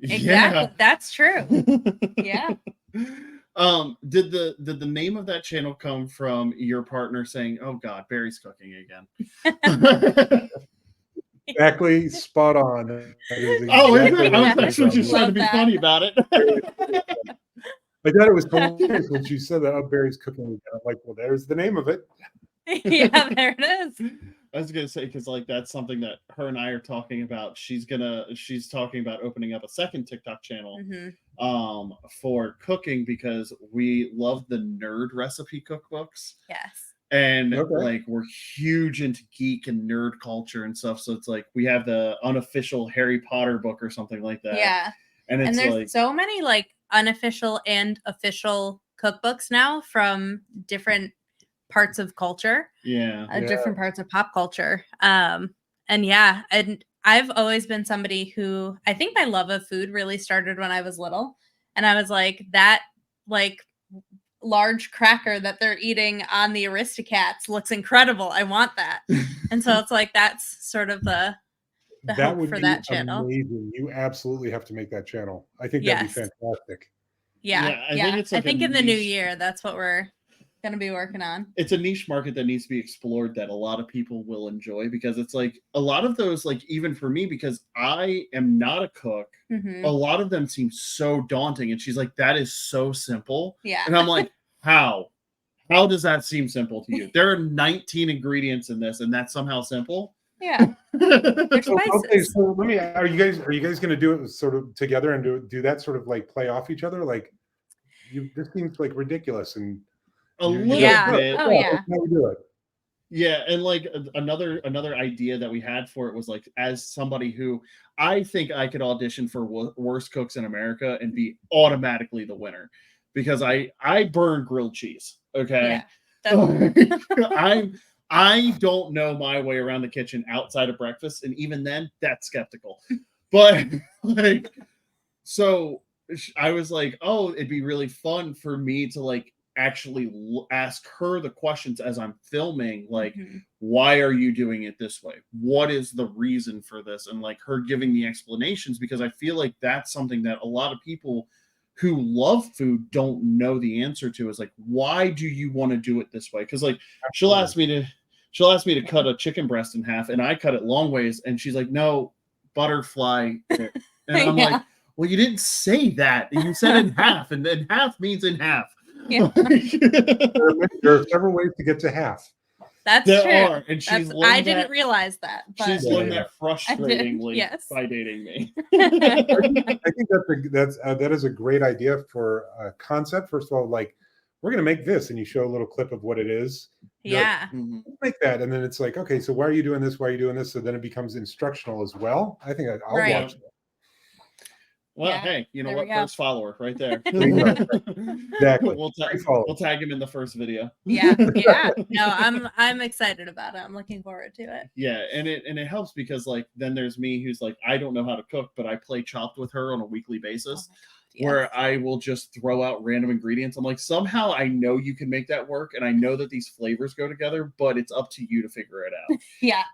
Exactly. Yeah. That's true. Yeah. Did the name of that channel come from your partner saying, "Oh God, Barry's cooking again"? Exactly, spot on. Oh, exactly I was actually just trying to Love be that. funny about it. I thought it was hilarious when she said that. Oh, Barry's cooking again. I'm like, well, there's the name of it. Yeah, there it is. I was gonna say, because like that's something that her and I are talking about. She's talking about opening up a second TikTok channel for cooking because we love the nerd recipe cookbooks. Yes. And like we're huge into geek and nerd culture and stuff. So it's like we have the unofficial Harry Potter book or something like that. Yeah. And it's there's like so many like unofficial and official cookbooks now from different parts of culture. Yeah. Different parts of pop culture. And I've always been somebody who, I think my love of food really started when I was little. And I was like, that like large cracker that they're eating on the Aristocats looks incredible. I want that. And so it's like, that's sort of the that hope would for be that channel. amazing. You absolutely have to make that channel. I think that'd be fantastic. Yeah. I think in the new year, that's what we're going to be working on. It's a niche market that needs to be explored that a lot of people will enjoy, because it's like a lot of those, like even for me, because I am not a cook, a lot of them seem so daunting. And she's like, that is so simple. Yeah. And I'm like, how How does that seem simple to you? There are 19 ingredients in this, and that's somehow simple. Yeah. There's So, okay, spices. so let me. Are you guys going to do it sort of together and do that sort of like play off each other? Like, this seems like ridiculous, and A you little Yeah. bit. Oh, yeah. That's how we do it. Yeah, and like another idea that we had for it was like, as somebody who I think I could audition for worst cooks in America and be automatically the winner, because I burn grilled cheese. Okay, I don't know my way around the kitchen outside of breakfast, and even then, that's skeptical. But like, so I was like, oh, it'd be really fun for me to like actually ask her the questions as I'm filming, like, why are you doing it this way? What is the reason for this? And like her giving me explanations, because I feel like that's something that a lot of people who love food don't know the answer to, is like, why do you want to do it this way? Because like she'll ask me to cut a chicken breast in half, and I cut it long ways, and she's like, no, butterfly it. And I'm like, well, you didn't say that. You said in half, and then half means in half. Yeah. There are several ways to get to half. That's There true. are, and I didn't realize that. But She's learned that frustratingly yes. by dating me. I think that is a great idea for a concept. First of all, like, we're going to make this, and you show a little clip of what it is. Yeah. Like, make that, and then it's like, okay, so why are you doing this? Why are you doing this? So then it becomes instructional as well. I think I'll watch that. Well, hey, you know what? First follower right there. Exactly. We'll tag him in the first video. Yeah. No, I'm excited about it. I'm looking forward to it. Yeah, and it helps because like then there's me who's like, I don't know how to cook, but I play Chopped with her on a weekly basis. Where I will just throw out random ingredients. I'm like, somehow I know you can make that work, and I know that these flavors go together, but it's up to you to figure it out. Yeah.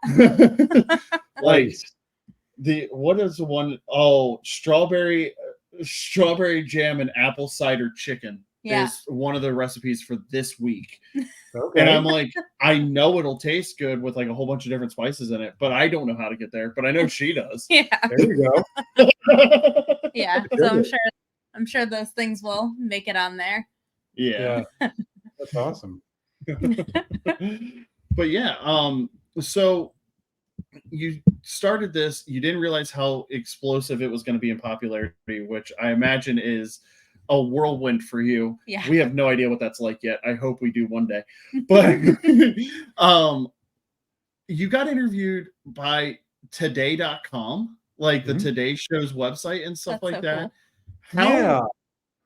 Like what is the one? Oh, strawberry jam and apple cider chicken is one of the recipes for this week. Okay. And I'm like, I know it'll taste good with like a whole bunch of different spices in it, but I don't know how to get there. But I know she does. Yeah. There you go. Yeah. So I'm sure those things will make it on there. Yeah. That's awesome. But yeah, so you started this, you didn't realize how explosive it was going to be in popularity, which I imagine is a whirlwind for you. Yeah. We have no idea what that's like yet. I hope we do one day. But you got interviewed by today.com, like the Today Show's website and stuff like that. Cool.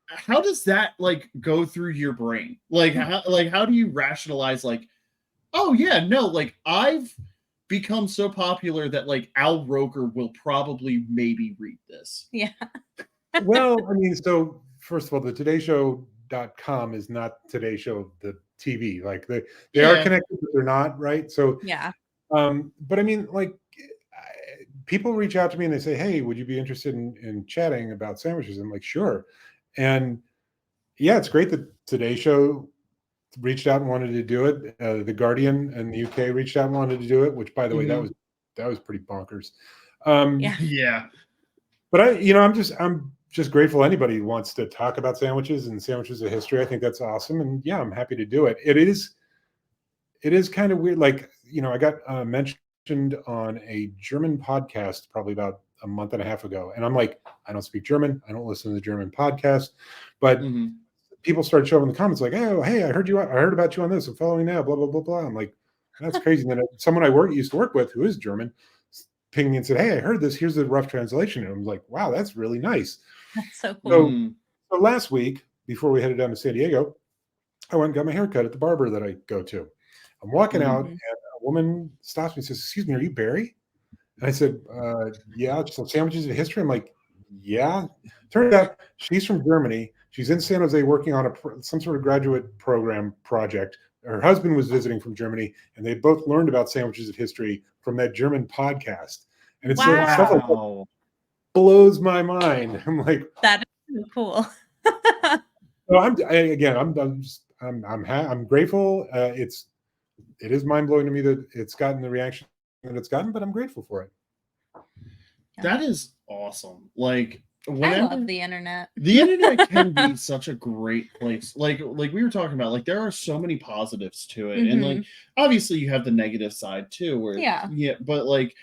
How does that like go through your brain? Like how do you rationalize like, oh yeah, no, like I've become so popular that like Al Roker will probably maybe read this. Yeah. Well, I mean, so first of all, the todayshow.com is not Today Show, the TV. Like they are connected, but they're not, right? So but I mean, like people reach out to me and they say, hey, would you be interested in chatting about sandwiches? I'm like, sure. And yeah, it's great that Today Show reached out and wanted to do it. The Guardian in the UK reached out and wanted to do it, which by the way, that was pretty bonkers. Yeah. But I'm just grateful anybody who wants to talk about sandwiches and sandwiches of history. I think that's awesome. And yeah, I'm happy to do it. It is kind of weird. Like, I got mentioned on a German podcast probably about a month and a half ago. And I'm like, I don't speak German. I don't listen to the German podcast, but people started showing in the comments like, oh, hey, I heard about you on this. I'm following now, blah, blah, blah, blah. I'm like, that's crazy. And then someone I used to work with who is German pinged me and said, hey, I heard this. Here's the rough translation. And I'm like, wow, that's really nice. That's so cool. So last week, before we headed down to San Diego, I went and got my hair cut at the barber that I go to. I'm walking out and a woman stops me and says, excuse me, are you Barry? And I said, yeah, just sandwiches of history. I'm like, yeah. Turned out she's from Germany. She's in San Jose working on some sort of graduate program project. Her husband was visiting from Germany, and they both learned about sandwiches of history from that German podcast. And it's stuff like that blows my mind. I'm like, that is so cool. So I'm grateful. It is mind blowing to me that it's gotten the reaction that it's gotten, but I'm grateful for it. That is awesome. Like, I love the internet. The internet can be such a great place. Like we were talking about, like there are so many positives to it. And like obviously you have the negative side too, where but like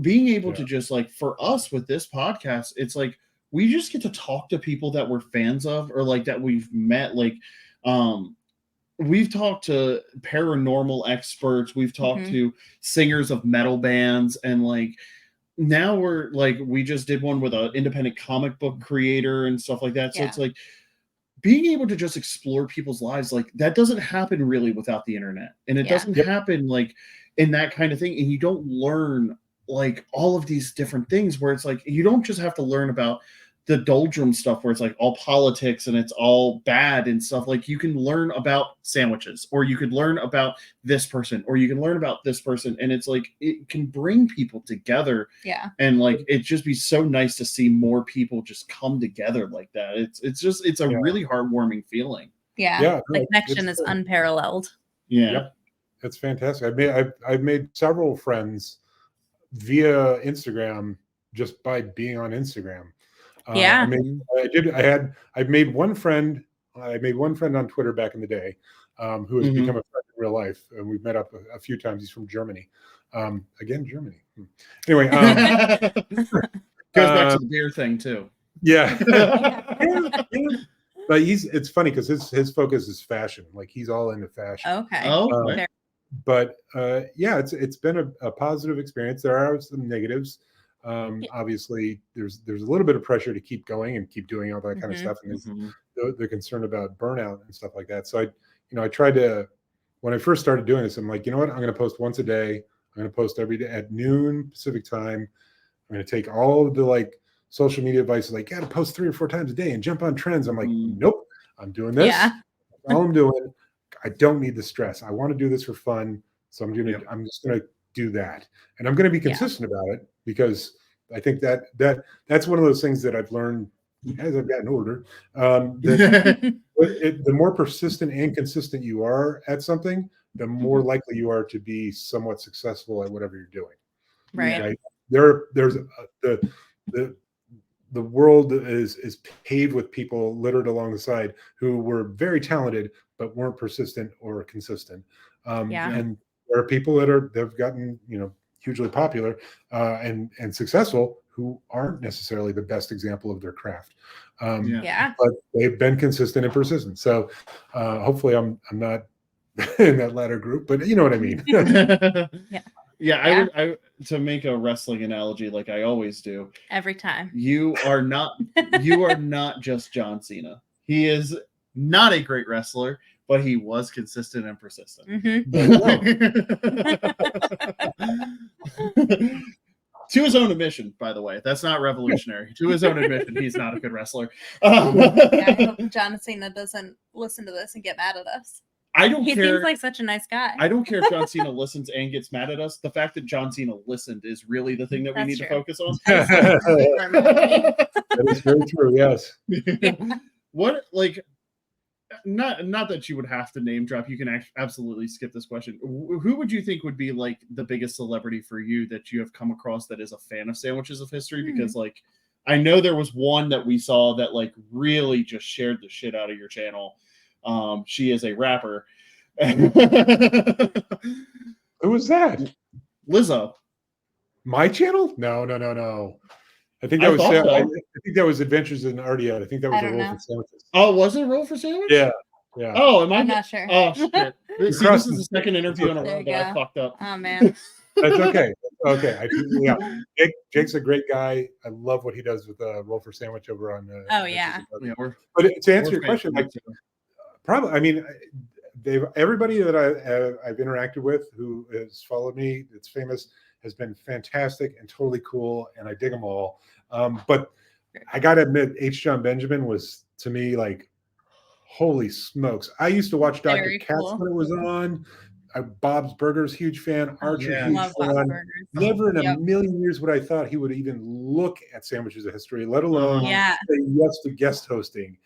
being able to just like for us with this podcast, it's like we just get to talk to people that we're fans of or like that we've met. Like we've talked to paranormal experts, we've talked to singers of metal bands, and like now we're like we just did one with an independent comic book creator and stuff like that. So it's like being able to just explore people's lives, like that doesn't happen really without the internet, and it doesn't happen like in that kind of thing, and you don't learn like all of these different things where it's like you don't just have to learn about the doldrum stuff where it's like all politics and it's all bad and stuff. Like you can learn about sandwiches, or you could learn about this person, or you can learn about this person, and it's like it can bring people together. And like it just be so nice to see more people just come together like that. It's a really heartwarming feeling. The connection is unparalleled. It's fantastic. I've made several friends via Instagram just by being on Instagram. I made one friend on Twitter back in the day, who has become a friend in real life, and we've met up a few times. He's from Germany. Again, Germany. Anyway, goes back to the beer thing too. But it's funny because his focus is fashion. Like he's all into fashion. But it's been a positive experience. There are some negatives. Obviously there's a little bit of pressure to keep going and keep doing all that kind of stuff, and they're concerned about burnout and stuff like that. So I tried to, when I first started doing this, I'm like, you know what, I'm going to post once a day. I'm going to post every day at noon Pacific time. I'm going to take all of the like social media advice, like to post 3 or 4 times a day and jump on trends. I'm like, nope, I'm doing this. That's all I'm doing. I don't need the stress. I want to do this for fun. So I'm just going to do that, and I'm going to be consistent about it, because I think that's one of those things that I've learned as I've gotten older. The more persistent and consistent you are at something, the more likely you are to be somewhat successful at whatever you're doing. Right. There's the world is paved with people littered along the side who were very talented but weren't persistent or consistent. And there are people they've gotten hugely popular and successful who aren't necessarily the best example of their craft. But they've been consistent and persistent. So hopefully I'm not in that latter group, but you know what I mean. I to make a wrestling analogy, like I always do every time, you are not just John Cena. He is not a great wrestler, but he was consistent and persistent. To his own admission, by the way. That's not revolutionary. To his own admission, he's not a good wrestler. I hope John Cena doesn't listen to this and get mad at us. I don't care. He seems like such a nice guy. I don't care if John Cena listens and gets mad at us. The fact that John Cena listened is really the thing that we need to focus on. That is very true, yes. What, like, not that you would have to name drop. You can absolutely skip this question. Who would you think would be like the biggest celebrity for you that you have come across that is a fan of Sandwiches of History? Because like, I know there was one that we saw that like really just shared the shit out of your channel. She is a rapper. Who was that? Lizzo. My channel? No. I think that was I think that was Adventures in Ardia. I think that was a roll for sandwiches. Oh, was it a roll for sandwiches? Yeah. Oh, I'm not sure. Oh shit. This is the second interview in a row that I fucked up. Oh man. That's okay. Okay. Jake's a great guy. I love what he does with Roll for Sandwich over on But to answer your question, like probably, I mean, everybody that I've interacted with who has followed me, that's famous, has been fantastic and totally cool, and I dig them all. But I gotta admit, H. John Benjamin was, to me, like, holy smokes. I used to watch Dr. Katz when it was on. Bob's Burgers, huge fan. Archer, huge fan. Never in a million years would I thought he would even look at Sandwiches of History, let alone say yes to guest hosting.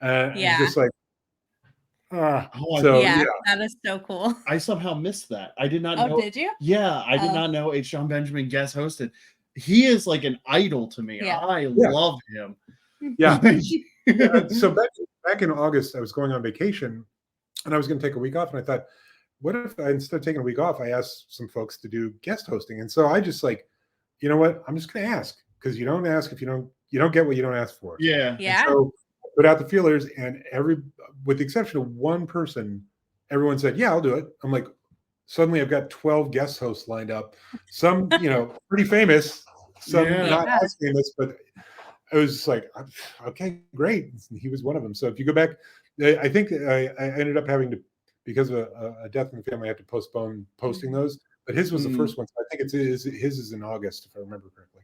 Just like, that is so cool. I somehow missed that. I did not know. Oh, did you? Yeah, I did not know H. John Benjamin guest hosted. he is like an idol to me. Yeah. I love him. Yeah. So back in August, I was going on vacation, and I was going to take a week off, and I thought, what if instead of taking a week off, I asked some folks to do guest hosting? And so I just like, you know what? I'm just going to ask, because you don't ask if you don't get what you don't ask for. Yeah. Yeah. And so I put out the feelers, and with the exception of one person, everyone said, "Yeah, I'll do it." I'm like, suddenly I've got 12 guest hosts lined up. Some, pretty famous, some not as famous, but I was just like, okay, great. And he was one of them. So if you go back, I think I ended up having to, because of a death in the family, I had to postpone posting those. But his was the first one. So I think his is in August, if I remember correctly.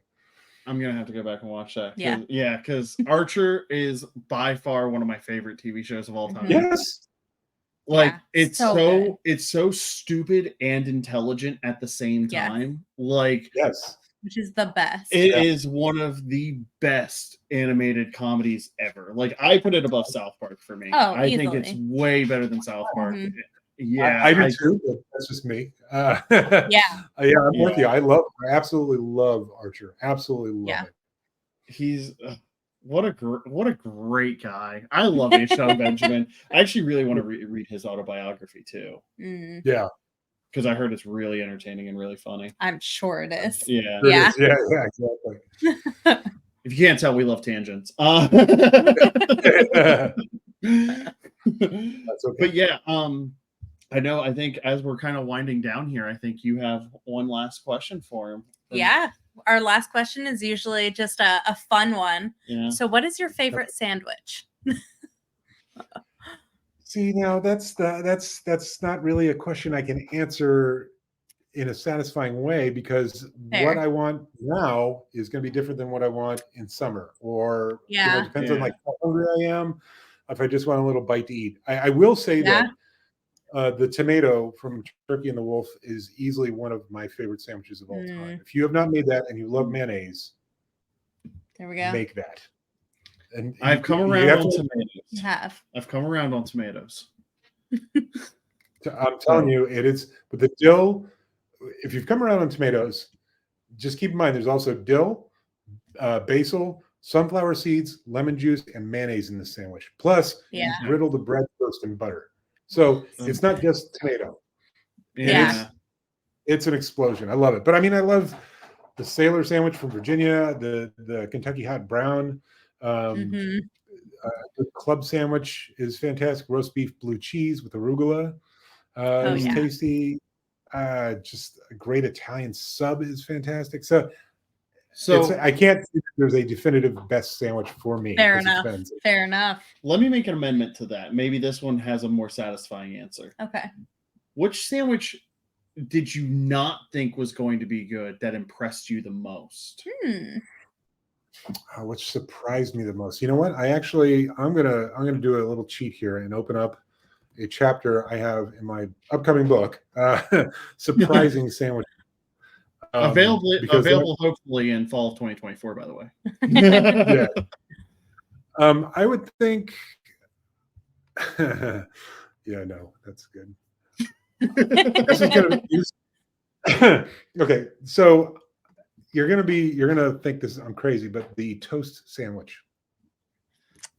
I'm going to have to go back and watch that. Yeah. Yeah, because Archer is by far one of my favorite TV shows of all time. Yes. Like, Yeah, it's so stupid and intelligent at the same time. Like, yes. Which is the best. It is one of the best animated comedies ever. Like, I put it above South Park for me. Oh, I think it's way better than South Park. Yeah, I do too. But that's just me. Yeah, I'm with you. I absolutely love Archer. Absolutely love it. He's what a great guy. I love H. Benjamin. I actually really want to read his autobiography too. Yeah. Because I heard it's really entertaining and really funny. I'm sure it is. Yeah. Yeah, exactly. If you can't tell, we love tangents. That's okay. But yeah, I think as we're kind of winding down here, I think you have one last question for him. Yeah. Our last question is usually just a fun one. Yeah. So what is your favorite sandwich? See, now that's not really a question I can answer in a satisfying way, because what I want now is going to be different than what I want in summer, or it depends on like how hungry I am. If I just want a little bite to eat, I will say that the tomato from Turkey and the Wolf is easily one of my favorite sandwiches of all time. If you have not made that and you love mayonnaise, there we go. Make that. And I've come around on tomatoes. You have. I've come around on tomatoes. I'm telling you, it is with the dill. If you've come around on tomatoes, just keep in mind there's also dill, basil, sunflower seeds, lemon juice, and mayonnaise in this sandwich. Plus, griddle the bread first in butter. So it's not just tomato. It's an explosion. I love it. But I mean, I love the Sailor sandwich from Virginia, the Kentucky Hot Brown. The club sandwich is fantastic. Roast beef, blue cheese with arugula. It's tasty. Just a great Italian sub is fantastic. So I can't think there's a definitive best sandwich for me. Fair enough. Let me make an amendment to that. Maybe this one has a more satisfying answer. Okay. Which sandwich did you not think was going to be good that impressed you the most? Which surprised me the most? You know what? I'm gonna do a little cheat here and open up a chapter I have in my upcoming book, surprising sandwich. Available hopefully in fall of 2024, by the way. I would think no, that's good. This is gonna okay, so you're gonna think I'm crazy, but the toast sandwich.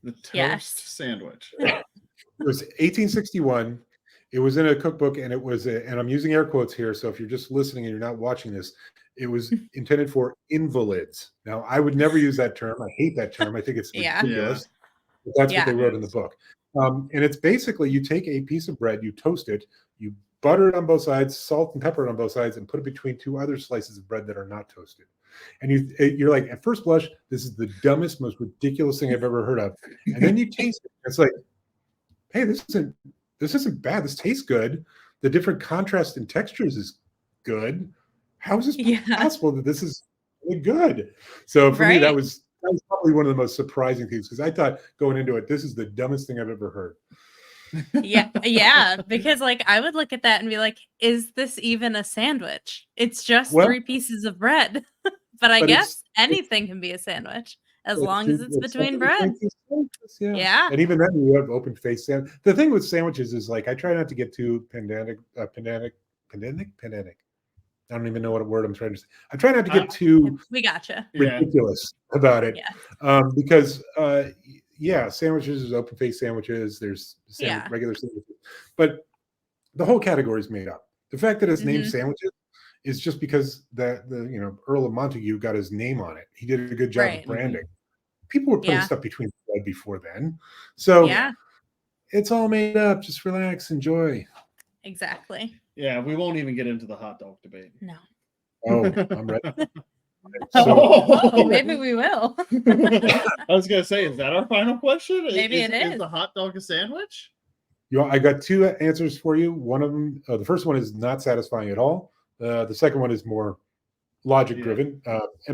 The toast sandwich. It was 1861. It was in a cookbook, and it was and I'm using air quotes here, so if you're just listening and you're not watching this, it was intended for invalids. Now, I would never use that term. I hate that term. I think it's ridiculous. But that's what they wrote in the book. And it's basically, you take a piece of bread, you toast it, you butter it on both sides, salt and pepper it on both sides, and put it between two other slices of bread that are not toasted. And you're like, at first blush, this is the dumbest, most ridiculous thing I've ever heard of. And then you taste it. It's like, hey, this isn't bad. This tastes good. The different contrast and textures is good. How is this possible that this is really good? So for me, that was probably one of the most surprising things, because I thought going into it, this is the dumbest thing I've ever heard. Because like I would look at that and be like, is this even a sandwich? It's just 3 pieces of bread. but I guess anything can be a sandwich as long as it's between bread. And even then you have open face sandwich. The thing with sandwiches is, like, I try not to get too pedantic. I don't even know what word I'm trying to say. I try not to get too We gotcha. ridiculous about it. Yeah. Because sandwiches, there's open face sandwiches, there's regular sandwiches, but the whole category is made up. The fact that it's named sandwiches is just because the Earl of Montague got his name on it. He did a good job of branding. People were putting stuff between bread before then, so it's all made up. Just relax, enjoy. Exactly. Yeah, we won't even get into the hot dog debate. No. Oh, I'm ready. Maybe we will. I was gonna say, is that our final question? Maybe it is. Is the hot dog a sandwich? I got two answers for you. One of them, the first one is not satisfying at all. The second one is more logic driven,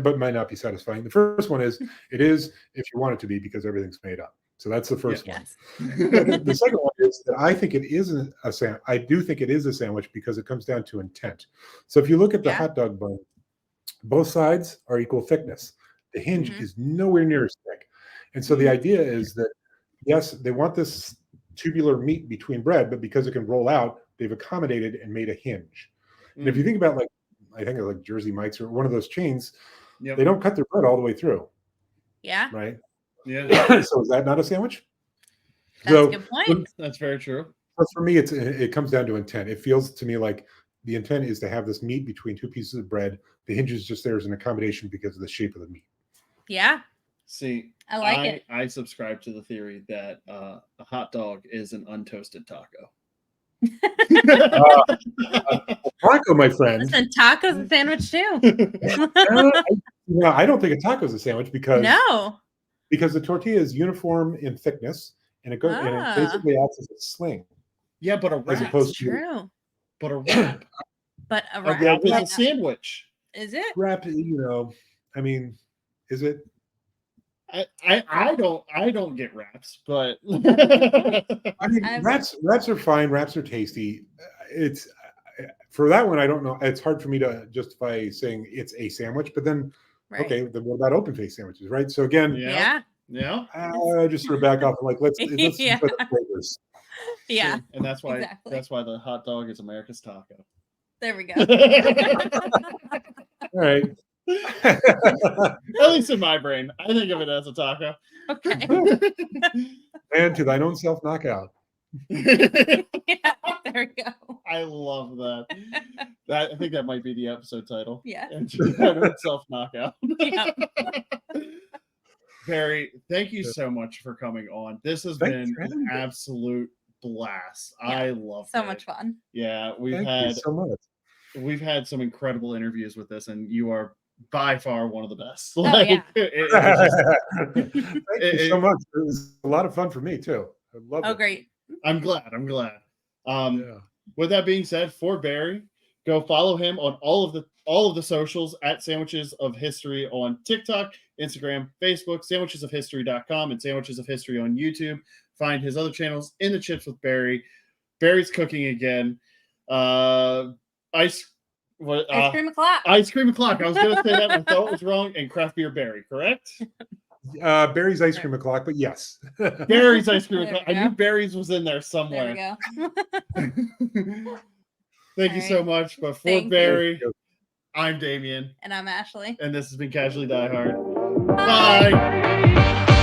but might not be satisfying. The first one is it is if you want it to be because everything's made up. So that's the first one. The second one is that I think it isn't a sandwich. I do think it is a sandwich because it comes down to intent. So if you look at the hot dog bun, both sides are equal thickness. The hinge is nowhere near as thick. And so the idea is that, yes, they want this tubular meat between bread, but because it can roll out, they've accommodated and made a hinge. And if you think about, like, I think of like Jersey Mike's or one of those chains, they don't cut their bread all the way through. Yeah. Right? Yeah. So is that not a sandwich? That's a good point. That's very true. But for me, it comes down to intent. It feels to me like the intent is to have this meat between two pieces of bread. The hinge is just there as an accommodation because of the shape of the meat. Yeah. See, I like it. I subscribe to the theory that a hot dog is an untoasted taco. Taco, my friend. Listen, taco's a sandwich too. I don't think a taco is a sandwich because the tortilla is uniform in thickness and it goes and it basically acts as a sling. Yeah, but a wrap. As opposed to but a wrap. But a wrap is a sandwich. Is it? Wrap, I mean, is it? I don't get wraps, but I mean, wraps are fine. Wraps are tasty. It's for that one. I don't know. It's hard for me to justify saying it's a sandwich. But then, okay, then what about open face sandwiches, right? So again, just sort of back off and like let's enjoy the flavors. Yeah, see, and that's why the hot dog is America's taco. There we go. All right. At least in my brain, I think of it as a taco. Okay. And to thine own self knockout. Yeah, there we go. I love that. I think that might be the episode title. Yeah. And to thine own self knockout. Yeah. Barry, thank you so much for coming on. This has been an absolute blast. Yeah, I love it. So much fun. Yeah, Thank you so much. We've had some incredible interviews with this, and you are by far one of the best. Thank you so much. It was a lot of fun for me too. I love it. Oh, great. I'm glad. With that being said, for Barry, go follow him on all of the socials at Sandwiches of History on TikTok, Instagram, Facebook, sandwichesofhistory.com, and Sandwiches of History on YouTube. Find his other channels In the Chips with Barry. Barry's cooking again. Ice cream o'clock. Ice cream o'clock. I was going to say that. I thought it was wrong. And craft beer Barry, correct? Barry's ice cream o'clock, but yes. Barry's ice cream o'clock. I knew Barry's was in there somewhere. There we go. Thank you so much. But for Barry, I'm Damien. And I'm Ashley. And this has been Casually Die Hard. Bye.